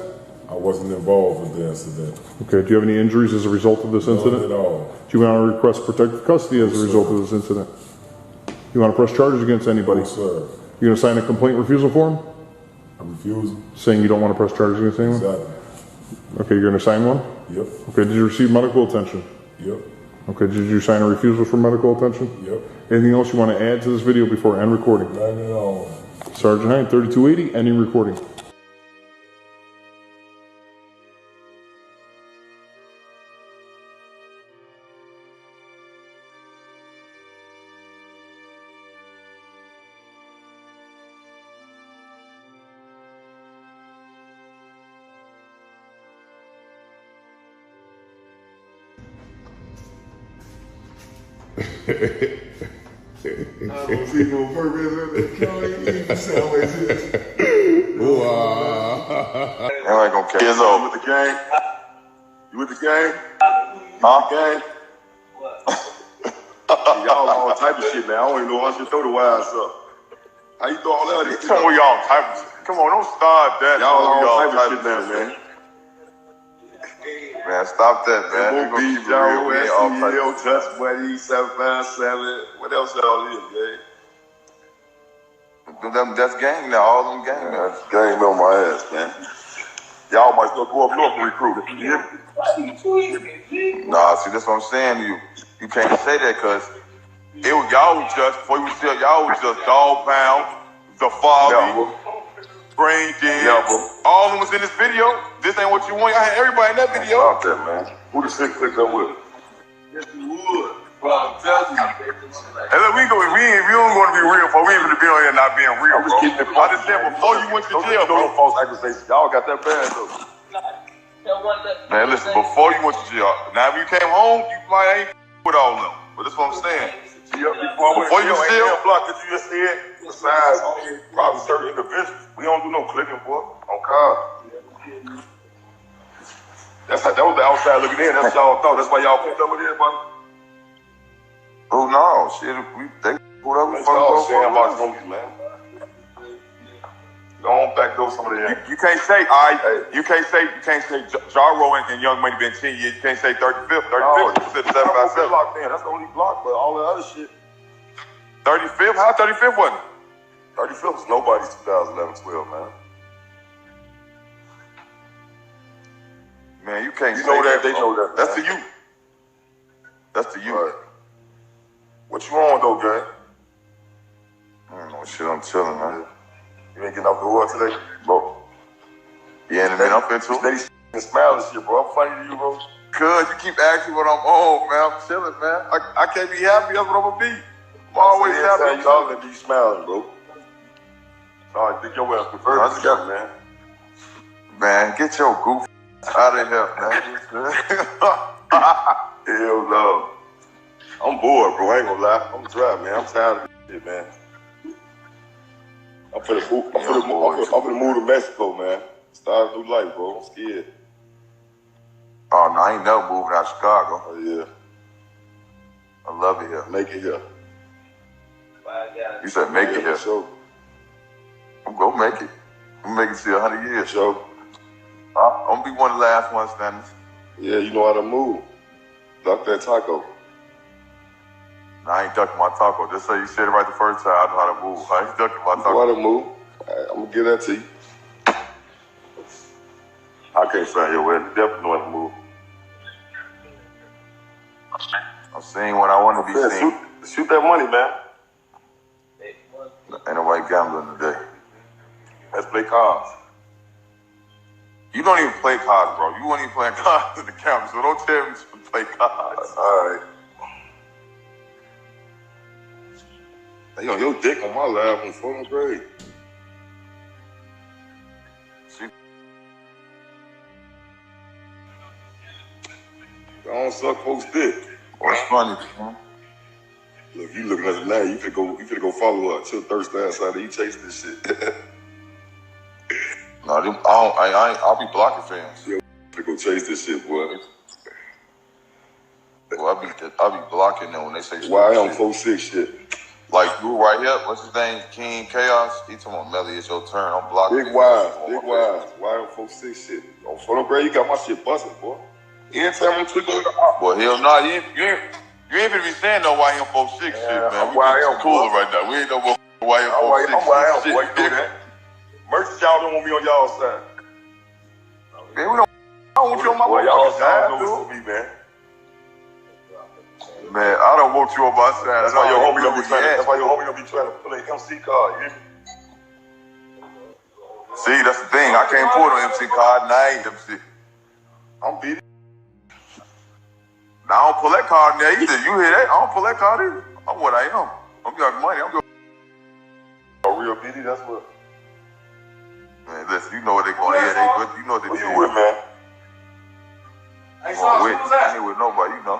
I wasn't involved with the incident. Okay. Do you have any injuries as a result of this incident? None at all. Do you want to request protective custody as a result of this incident? You want to press charges against anybody? No, sir. You going to sign a complaint refusal form? I refuse. Saying you don't want to press charges against anyone? Exactly. Okay, you're going to sign one? Yep. Okay, did you receive medical attention? Yep. Okay, did you sign a refusal for medical attention? Yep. Anything else you want to add to this video before I end recording? None at all. Sergeant Hine, 3280, ending recording. I don't see no purpose in it. I ain't gonna catch you. You with the game? You with the game? Huh? Game? Y'all all type of shit, man. I don't even know how I should throw the wires up. How you throw all that? Tell me y'all type of shit. Come on, don't start that. Y'all all type of shit now, man. Man, stop that, man. We're gonna keep it real. We ain't all type of touch buddy, 757. What else y'all is, man? That's gang now, all them gang now. That's gang on my ass, man. Y'all might still go up north and recruit it. You hear me? Nah, see, that's what I'm saying to you. You can't say that because y'all was just, before you said y'all was just Dog Pound, The Foggy, Brain Dead. All of them was in this video. This ain't what you want. I had everybody in that video. Stop that, man. Who the sick picked up with? Yes, we would. Bro, I'm telling you. Hey, look, we don't want to be real, for we ain't gonna be on here not being real, bro. I just said before you went to jail, bro. No false accusations. Y'all got that bad, though. Man, listen, before you went to jail, now if you came home, you might ain't with all of them. But that's what I'm saying. Before you went to jail, block that you just said, besides probably certain individuals, we don't do no clicking, boy, on cars. That was the outside looking in. That's what y'all thought. That's why y'all picked up with everybody. Oh no, shit, they whatever the fuck go for homies, man. Go on back door some of them. You can't say, all right, you can't say Jaro and Young Money been 10 years. You can't say 35th. 35th, you said 757. Locked in. That's the only block, but all the other shit. 35th? How 35th wasn't? 35th was nobody's 2011-12, man. Man, you can't you say know that. They know that. That's man. to you. That's to you. Right. What you on, though, gang? I don't know shit, I'm chilling, man. You ain't getting off the water today? Bro. Yeah, and I'm into steady and smiling shit, bro. I'm funny to you, bro. Cuz, you keep asking what I'm on, man. I'm chilling, man. I can't be happy. That's what I'm gonna be. I'm always happy. You always be smiling, bro. All right, think your ass prefer to man. Man, get your goof out of here, man. Hell no. I'm bored, bro. I ain't gonna lie. I'm dry, man. I'm tired of this shit, man. I'm finna move to Mexico, man. Start a new life, bro. I'm scared. Oh, no, I ain't never moving out of Chicago. Oh, yeah. I love it here. Make it here. You said make it here. Sure. I'm gonna make it. I'm gonna make it to 100 years. Sure. I'm gonna be one of the last ones standing. Yeah, you know how to move. Duck that taco. No, I ain't ducking my taco. Just so you said it right the first time, I know how to move. I ain't ducking my taco. You know how to move. Right, I'm gonna give that to you. I can't say your way. You definitely know how to move. I'm seeing what I want to be seen. Shoot that money, man. Ain't nobody gambling today. Let's play cards. You don't even play cards, bro. You won't even play cards in the camera, so don't tell me to play cards. All right. Hey, yo, your dick on my lap on 4th grade. I don't suck folks' dick. What's funny, man? Look, you looking at it now. You finna go follow up. Chill thirsty ass out there. You chase this shit. No, I'll be blocking fans. Yo, finna go chase this shit, boy. Well, I'll be blocking them when they say why I on 4-6 shit. Like you right here, what's his name? King Chaos. He talking about Melly, it's your turn. I'm blocking. Big Wise. Why on 4-6 shit? On 4th grade, you got my shit busting, boy. Anytime I'm tweaking with the op. Boy, hell no, you ain't gonna be saying no YM46 shit, man. We just cooler right now. We ain't no more YM46 shit. Boy, you know that. Merchants, y'all don't want me on y'all side. Man, I don't want you on my side, dude. Me, man. Man, I don't want you on my side. That's why your homie don't be trying to play MC card, you hear me? See, that's the thing. I can't pull no MC card, and I ain't MC. I'm beating. Now, I don't pull that card in there either. You hear that? I don't pull that card either. I'm what I am. I'm got money. I'm good. A real BD, that's what. Man, listen, you know what they going to hear. They good. You know what they do. Who you with, man? I ain't with nobody, you know.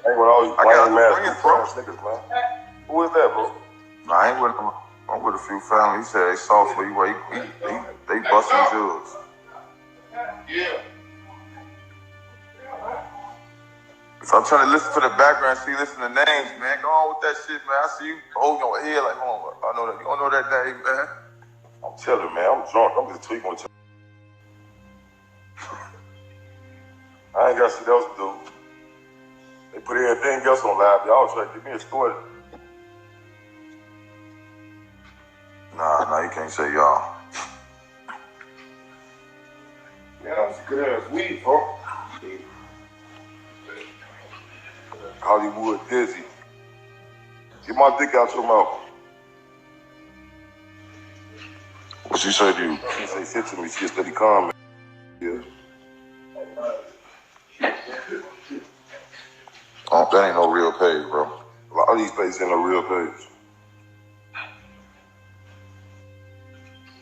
I ain't with all these white niggas, man. Who is that, bro? Nah, I ain't with them. I'm with a few families. He said they soft for you. They busting jugs. Yeah. So I'm trying to listen to the background, listen to names, man. Go on with that shit, man. I see you holding your head like, oh, I know that. You don't know that name, man. I'm telling you, man. I'm drunk. I'm just tweaking with you. I ain't got shit else to do. They put everything else on live. Y'all try to give me a story. Nah, you can't say y'all. Man, that was good ass weed, bro. Hollywood Dizzy. Get my dick out your mouth. What she say to you? She say shit to me. She a steady calm. Yeah. Oh, that ain't no real page, bro. A lot of these pages ain't no real page.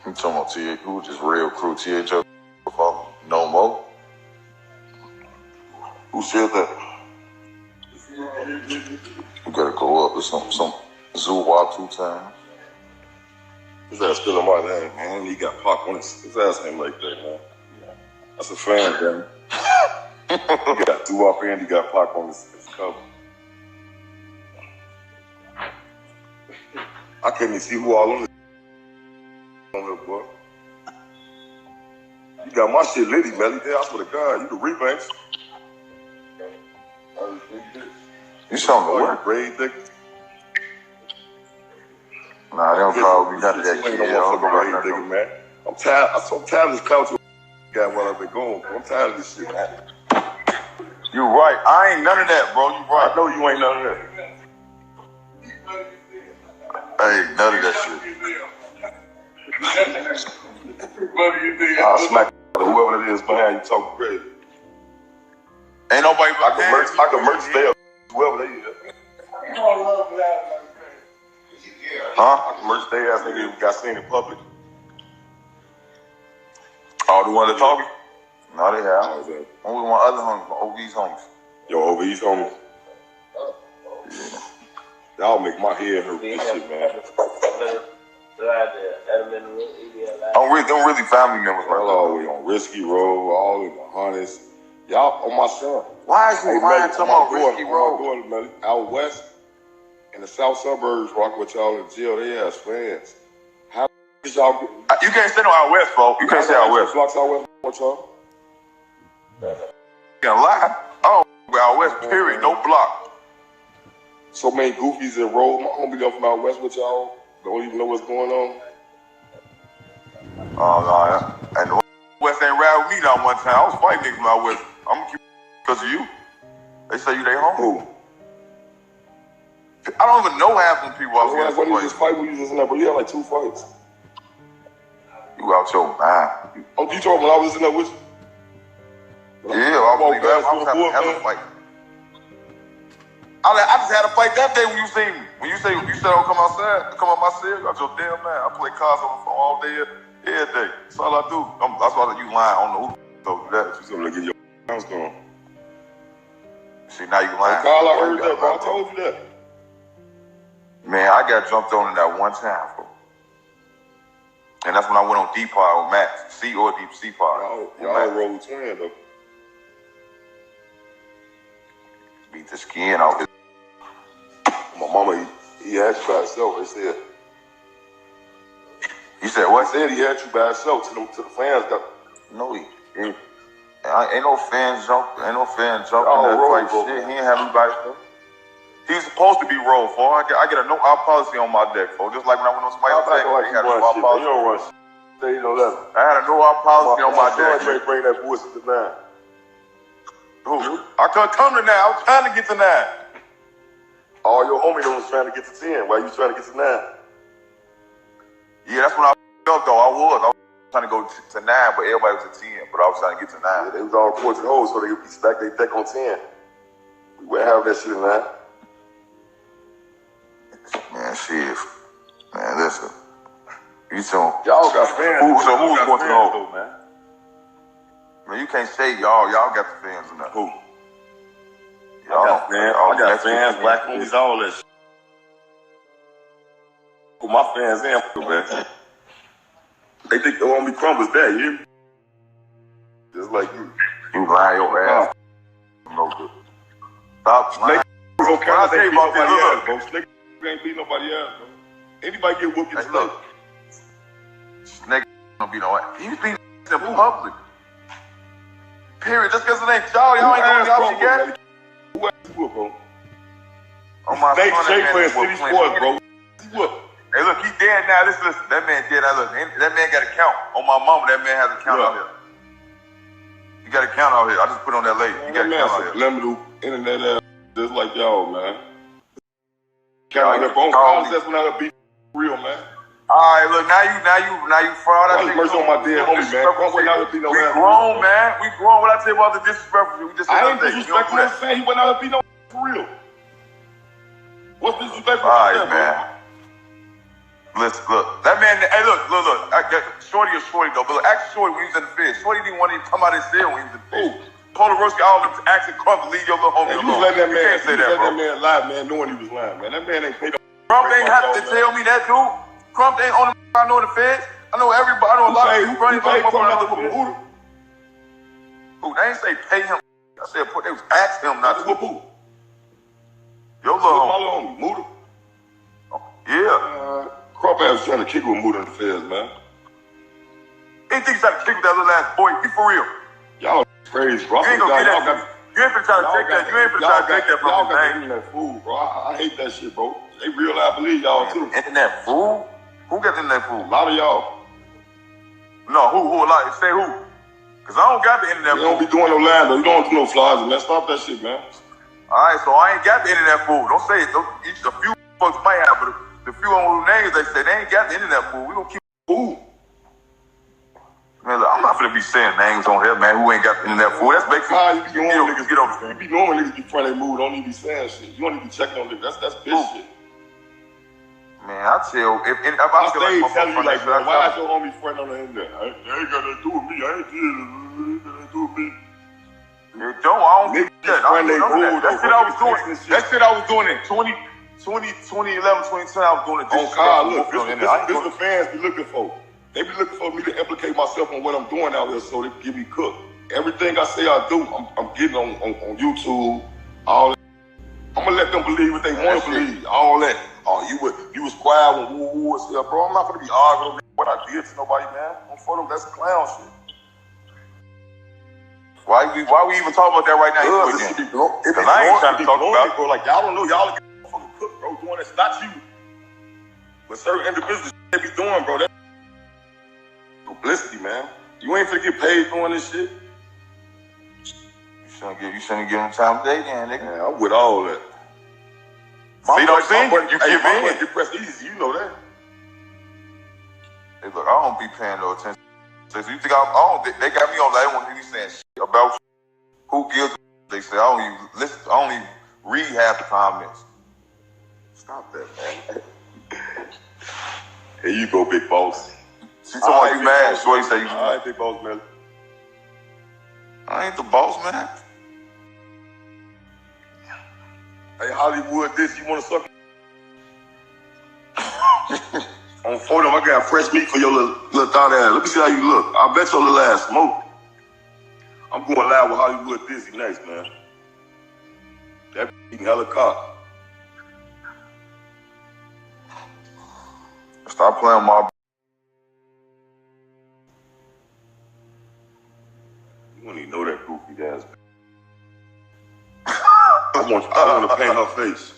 I'm talking about who just real crew, THF, no more. said that? We gotta go up with some zoo walk 2 times. His ass still in my name, man. He got Pac on his ass ain't like that, man. That's a fan, man. He got zoo walk and he got Pac on his cover. I can't even see who all on this boy. You got my shit litty, Melly. I swear to God, you the rebanks. You something to work, Ray Dick? Nah, they don't call me nothing that kid. Man. I'm tired. I'm so tired of this couch guy while I've been going. I'm tired of this shit, man. You right. I ain't none of that, bro. You right. I know you ain't none of that. I ain't none of that shit. I'll smack whoever it is behind you talking crazy. Ain't nobody I can merch stay up whoever they is. Huh? I can merch stay ass nigga we got seen in public. Oh, the one that talking? No, they have. Only one other homies, OV's homies. Yo, OV's homies. Yeah. Y'all make my head hurt this shit, man. Them really family members, right? Always on Risky Road, all in the hundreds. Y'all on my son. Why is you lying talking about Risky Road? Out west in the south suburbs, rocking with y'all in jail. They ass fans. How y'all get? You can't say no out west, folks. You can't say out west. Blocks out west, what y'all? You gonna lie? Oh, out west, period. No block. So many goofies and roll. My homie go from out west with y'all. Don't even know what's going on. Oh, no. And the West ain't ride with me that one time. I was fighting niggas from out west. I'm gonna keep because of you. They say you they home. Who? I don't even know half of them people. When you just fight, when you just in there, but you had like 2 fights. You out your mind. Oh, you told me when I was in there with you? Yeah, I was having a fight. I just had a fight that day when you seen me. When you said I'll come outside, come out my cell, got your damn man. I play cards on the phone all day, every day. That's all I do. That's why you lying on the who told you that. You said, look at your house going. See, now you lying. Carl, I heard that, bro. I told you that. Man, I got jumped on in that one time, bro. And that's when I went on D-Pod with Max. C or Deep C-Pod. Y'all roll twin, though. Beat the skin off his. My mama, he had you by himself. He said. He said what? He said he had you by himself to the fans. No, he. Ain't no fans jumping. Ain't no fans jumping. That fight shit. He ain't have me by himself. He's supposed to be rolled for. I get a no-out policy on my deck, for just like when I went on somebody else's deck. They had a no-out policy. You don't run shit. They know that. I had a no-out policy on my deck. Bring that bullshit to 9. Who? I couldn't come to 9. I was trying to get to 9. All your homies was trying to get to 10. Why you trying to get to 9? Yeah, that's when I felt though. I was trying to go to 9, but everybody was at 10. But I was trying to get to 9. Yeah, they was all reporting hoes so they could be stacked their deck on 10. We wouldn't have that shit in 9. Man, shit. Man, listen. You too. Y'all got fans. Who's going to know, man? Man, you can't say y'all. Y'all got the fans in there. Who? I got fans, black movies, all that shit. Put my fans in, man. They think the homie Crumb is dead, you? Just like you. You lying your ass. No good. Stop lying. When I tell you about that, bro. Snake ain't beat nobody else, bro. Anybody get whooped, get look. Snake don't beat no ass. He was beating in public. Period. Just because it ain't y'all ain't going y'all should get it. Who asked you, bro? On my Snake playing city sports, bro. What? Hey, look, he's dead now. Listen, that man dead. Look, that man got a count. On my mama, that man has a count out here. You got a count out here. I just put on that lady. You got a count out here. Limited internet ass, just like y'all, man. Count out here, bro. That's when I be real, man. All right, look, now you fraud. I merch on my dead homie, man. We grown, man. We grown. What I tell you about the disrespectful? We just I ain't disrespectful. I'm saying he went out to be no for real. What's disrespectful? All right, man. Listen, look, that man. Hey, look. Shorty is Shorty though, but look, ask Shorty when he was in the field. Shorty didn't want to even come out of his cell when he was in the field. Polaroski, all them acting crump to leave your little homie alone. You let that man, you can't say that, bro. That man lie, man, knowing he was lying, man. That man ain't paid. Crump ain't have to tell me that, dude. Crump ain't on the. I know the feds. I know everybody. I know a lot of people. Who they ain't say pay him. I said they was ask him not to. Who? Your little homie, Muda. Yeah. Crump ass trying to kick with Muda in the feds, man. He think he's trying to kick with that little ass boy. Be for real. Y'all crazy, bro. You ain't gonna get that. You ain't finna try to take that. You ain't finna try to take that from me, man. Y'all got the internet fool, bro. I hate that shit, bro. They real, I believe y'all too. Internet fool? Who got internet fool? A lot of y'all. No, who a lot? Say who? Cause I don't got the internet fool. You don't be doing no line though. You don't do no flies, man. Stop that shit, man. Alright, so I ain't got the internet fool. Don't say it. A few folks might have, but the few on whose names they say they ain't got the internet fool. We gonna keep fool. Man, look, I'm not gonna be saying names on here, man, who ain't got the internet fool. That's basically you be knowing niggas get on. You be knowing niggas be front of their mood, don't even be saying shit. You don't even be checking on niggas. That's bitch shit. Man, I tell if I feel like my telling you like, man, why is your homie friend on the internet? They ain't got nothing to do with me. I ain't did it. Ain't got nothing to do with me. I don't do that. That shit I was doing. That shit I was doing in 2011, 2010. I was doing it. On Kyle, look, this the fans be looking for. They be looking for me to implicate myself on what I'm doing out here, so they can give me cooked. Everything I say I do, I'm getting on YouTube. All that. I'm gonna let them believe what they want to believe. All that. Oh, you was quiet when woo was here, bro. I'm not gonna be arguing what I did to nobody, man. I'm for them. That's clown shit. Why we even talk about that right now? Because I ain't trying to talk about it, bro. Like y'all don't know, y'all get fucking cook, bro. Doing that, not you, but certain individuals they be doing, bro. That publicity, man. You ain't finna get paid doing this shit. You shouldn't give them time of day, then, nigga. Man, I'm with all that. See what I'm saying? You give in. You press easy, you know that. Hey, look, I don't be paying no attention. So you think they got me on that one? They be saying shit about who gives. They say I don't even listen. I don't even read half the comments. Stop that, man. Here you go, big boss. She told me you mad. Shorty say you. All right, big boss, man. I ain't the boss, man. Hey, Hollywood, this, you want to suck? On photo, I got fresh meat for your little thought ass. Let me see how you look. I bet your little ass smoke. I'm going live with Hollywood Dizzy next, man. That eating hella cock. Stop playing my. You don't even know that goofy ass. I want to paint her face.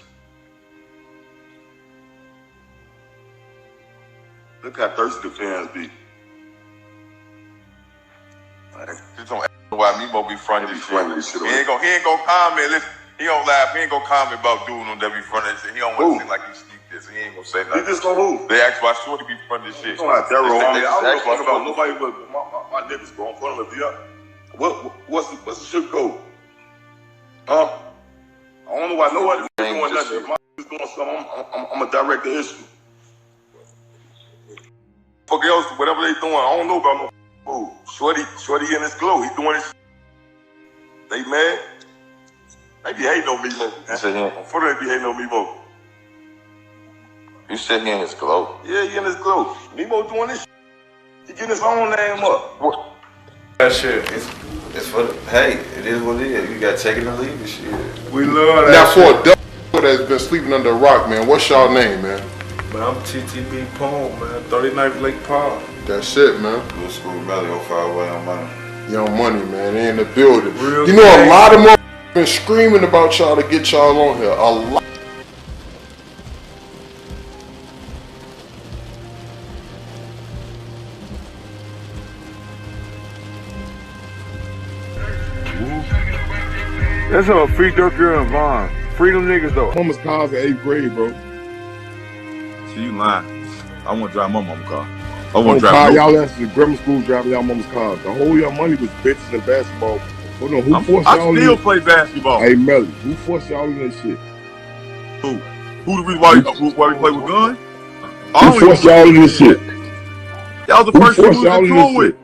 Look how thirsty the fans be. Just don't ask why Memo be fronting this shit. He ain't gonna comment. Listen, he don't laugh. He ain't gonna comment about dude on that be fronting this shit. He don't want to seem like he sneak this. He ain't gonna say nothing. He just gonna who? They ask why Shorty be fronting this shit. I don't know about nobody but my niggas, bro. I'm front of you. What's the shit code? Huh? I don't know why nobody doing nothing. If my niggas doing something, I'm a direct the issue. Fuck else, whatever they doing, I don't know about no food. Shorty in his glow, he doing his shit. They mad? They be hating on me, man. Unfortunately, they be hating on me, bro. You said he in his glow? Yeah, he in his glow. Nemo doing this shit. He getting his own name up. What? That shit, it's for the, hey, it is what it is. You got taken to leave this shit. We love that. Now for a double that's been sleeping under a rock, man, what's y'all name, man? Man, I'm TTB Pone, man. 39th Lake Park. That's it, man. Good school, Melly, 05 way on money. Young Money, man. They in the building. Real you know, a lot of more been screaming about y'all to get y'all on here. A lot. That's how free Dirk and Vaughn. Freedom niggas though. Mama's car's in 8th grade, bro. See, you lying. I want to drive my mama's car. I want to drive y'all asked the grammar school driving y'all mama's car. The whole Young Money was bitches and basketball. Hold on, who forced y'all in? I still play basketball. Hey, Melly, who forced y'all in this shit? Who? Who the reason why we play with guns? Who forced y'all in this shit? Y'all was the first people we was into it with.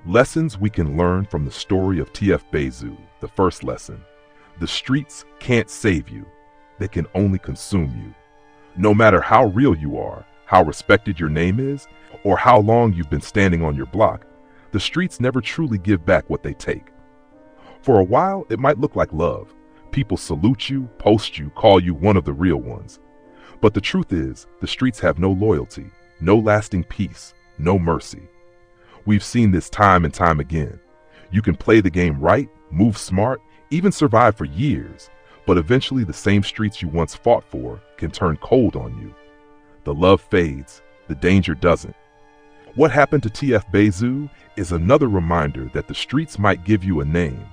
Lessons we can learn from the story of THF Bayzoo. The first lesson: the streets can't save you. They can only consume you. No matter how real you are, how respected your name is, or how long you've been standing on your block, the streets never truly give back what they take. For a while, it might look like love. People salute you, post you, call you one of the real ones. But the truth is, the streets have no loyalty, no lasting peace, no mercy. We've seen this time and time again. You can play the game right, move smart, even survive for years, but eventually the same streets you once fought for can turn cold on you. The love fades, the danger doesn't. What happened to THF Bayzoo is another reminder that the streets might give you a name,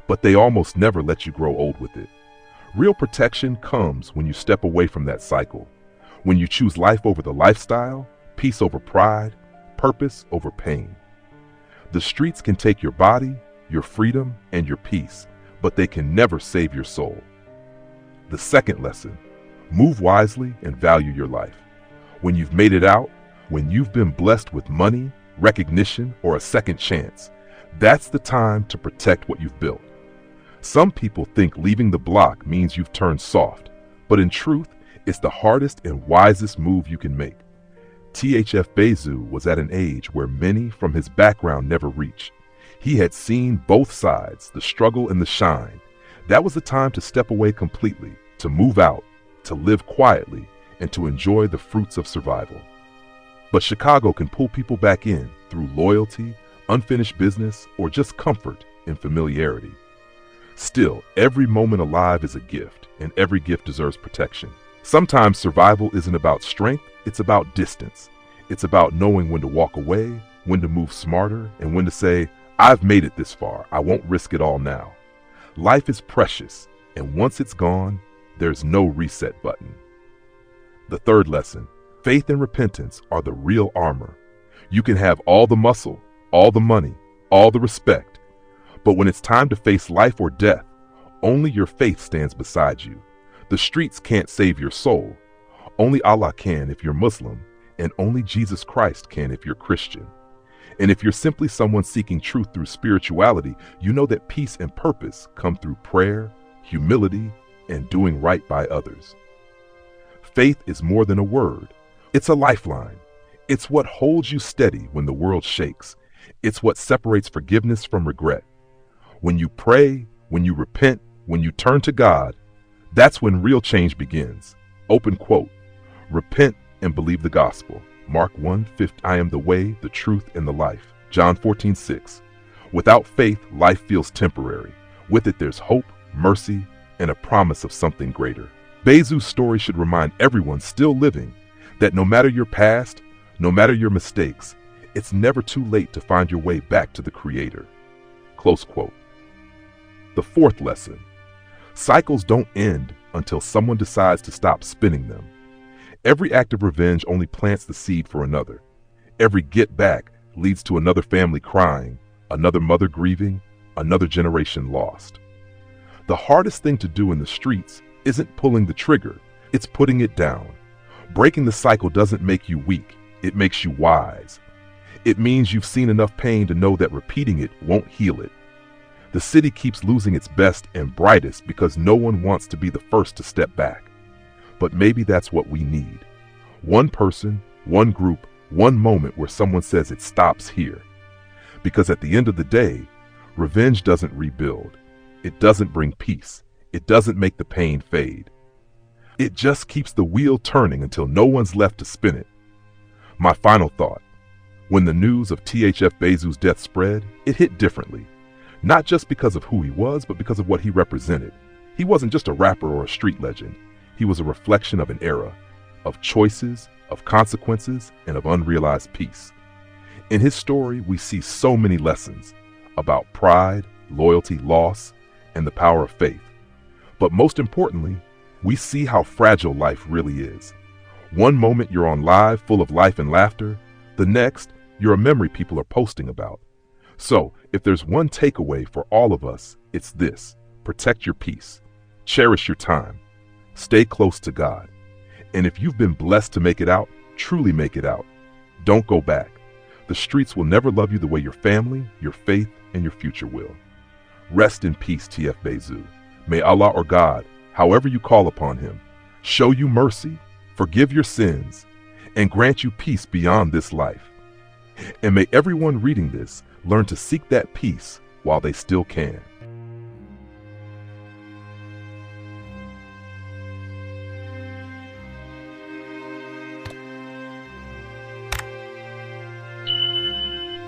but they almost never let you grow old with it. Real protection comes when you step away from that cycle, when you choose life over the lifestyle, peace over pride, purpose over pain. The streets can take your body, your freedom, and your peace, but they can never save your soul. The second lesson: move wisely and value your life. When you've made it out, when you've been blessed with money, recognition, or a second chance, that's the time to protect what you've built. Some people think leaving the block means you've turned soft, but in truth, it's the hardest and wisest move you can make. THF Bayzoo was at an age where many from his background never reached. He had seen both sides, the struggle and the shine. That was the time to step away completely, to move out, to live quietly, and to enjoy the fruits of survival. But Chicago can pull people back in through loyalty, unfinished business, or just comfort and familiarity. Still, every moment alive is a gift, and every gift deserves protection. Sometimes survival isn't about strength, it's about distance. It's about knowing when to walk away, when to move smarter, and when to say, I've made it this far, I won't risk it all now. Life is precious, and once it's gone, there's no reset button. The third lesson: faith and repentance are the real armor. You can have all the muscle, all the money, all the respect, but when it's time to face life or death, only your faith stands beside you. The streets can't save your soul. Only Allah can if you're Muslim, and only Jesus Christ can if you're Christian. And if you're simply someone seeking truth through spirituality, you know that peace and purpose come through prayer, humility, and doing right by others. Faith is more than a word. It's a lifeline. It's what holds you steady when the world shakes. It's what separates forgiveness from regret. When you pray, when you repent, when you turn to God, that's when real change begins. Open quote. Repent and believe the gospel. Mark 1:15. I am the way, the truth, and the life. John 14:6. Without faith, life feels temporary. With it, there's hope, mercy, and a promise of something greater. Bayzoo's story should remind everyone still living that no matter your past, no matter your mistakes, it's never too late to find your way back to the Creator. Close quote. The fourth lesson: cycles don't end until someone decides to stop spinning them. Every act of revenge only plants the seed for another. Every get back leads to another family crying, another mother grieving, another generation lost. The hardest thing to do in the streets isn't pulling the trigger, it's putting it down. Breaking the cycle doesn't make you weak, it makes you wise. It means you've seen enough pain to know that repeating it won't heal it. The city keeps losing its best and brightest because no one wants to be the first to step back. But maybe that's what we need. One person, one group, one moment where someone says it stops here. Because at the end of the day, revenge doesn't rebuild. It doesn't bring peace. It doesn't make the pain fade. It just keeps the wheel turning until no one's left to spin it. My final thought: when the news of THF Bayzoo's death spread, it hit differently. Not just because of who he was, but because of what he represented. He wasn't just a rapper or a street legend. He was a reflection of an era, of choices, of consequences, and of unrealized peace. In his story, we see so many lessons about pride, loyalty, loss, and the power of faith. But most importantly, we see how fragile life really is. One moment you're on live, full of life and laughter. The next, you're a memory people are posting about. So, if there's one takeaway for all of us, it's this: protect your peace, cherish your time, stay close to God. And if you've been blessed to make it out, truly make it out. Don't go back. the streets will never love you the way your family, your faith, and your future will. Rest in peace, THF Bayzoo. May Allah or God, however you call upon him, show you mercy, forgive your sins, and grant you peace beyond this life. And may everyone reading this learn to seek that peace while they still can.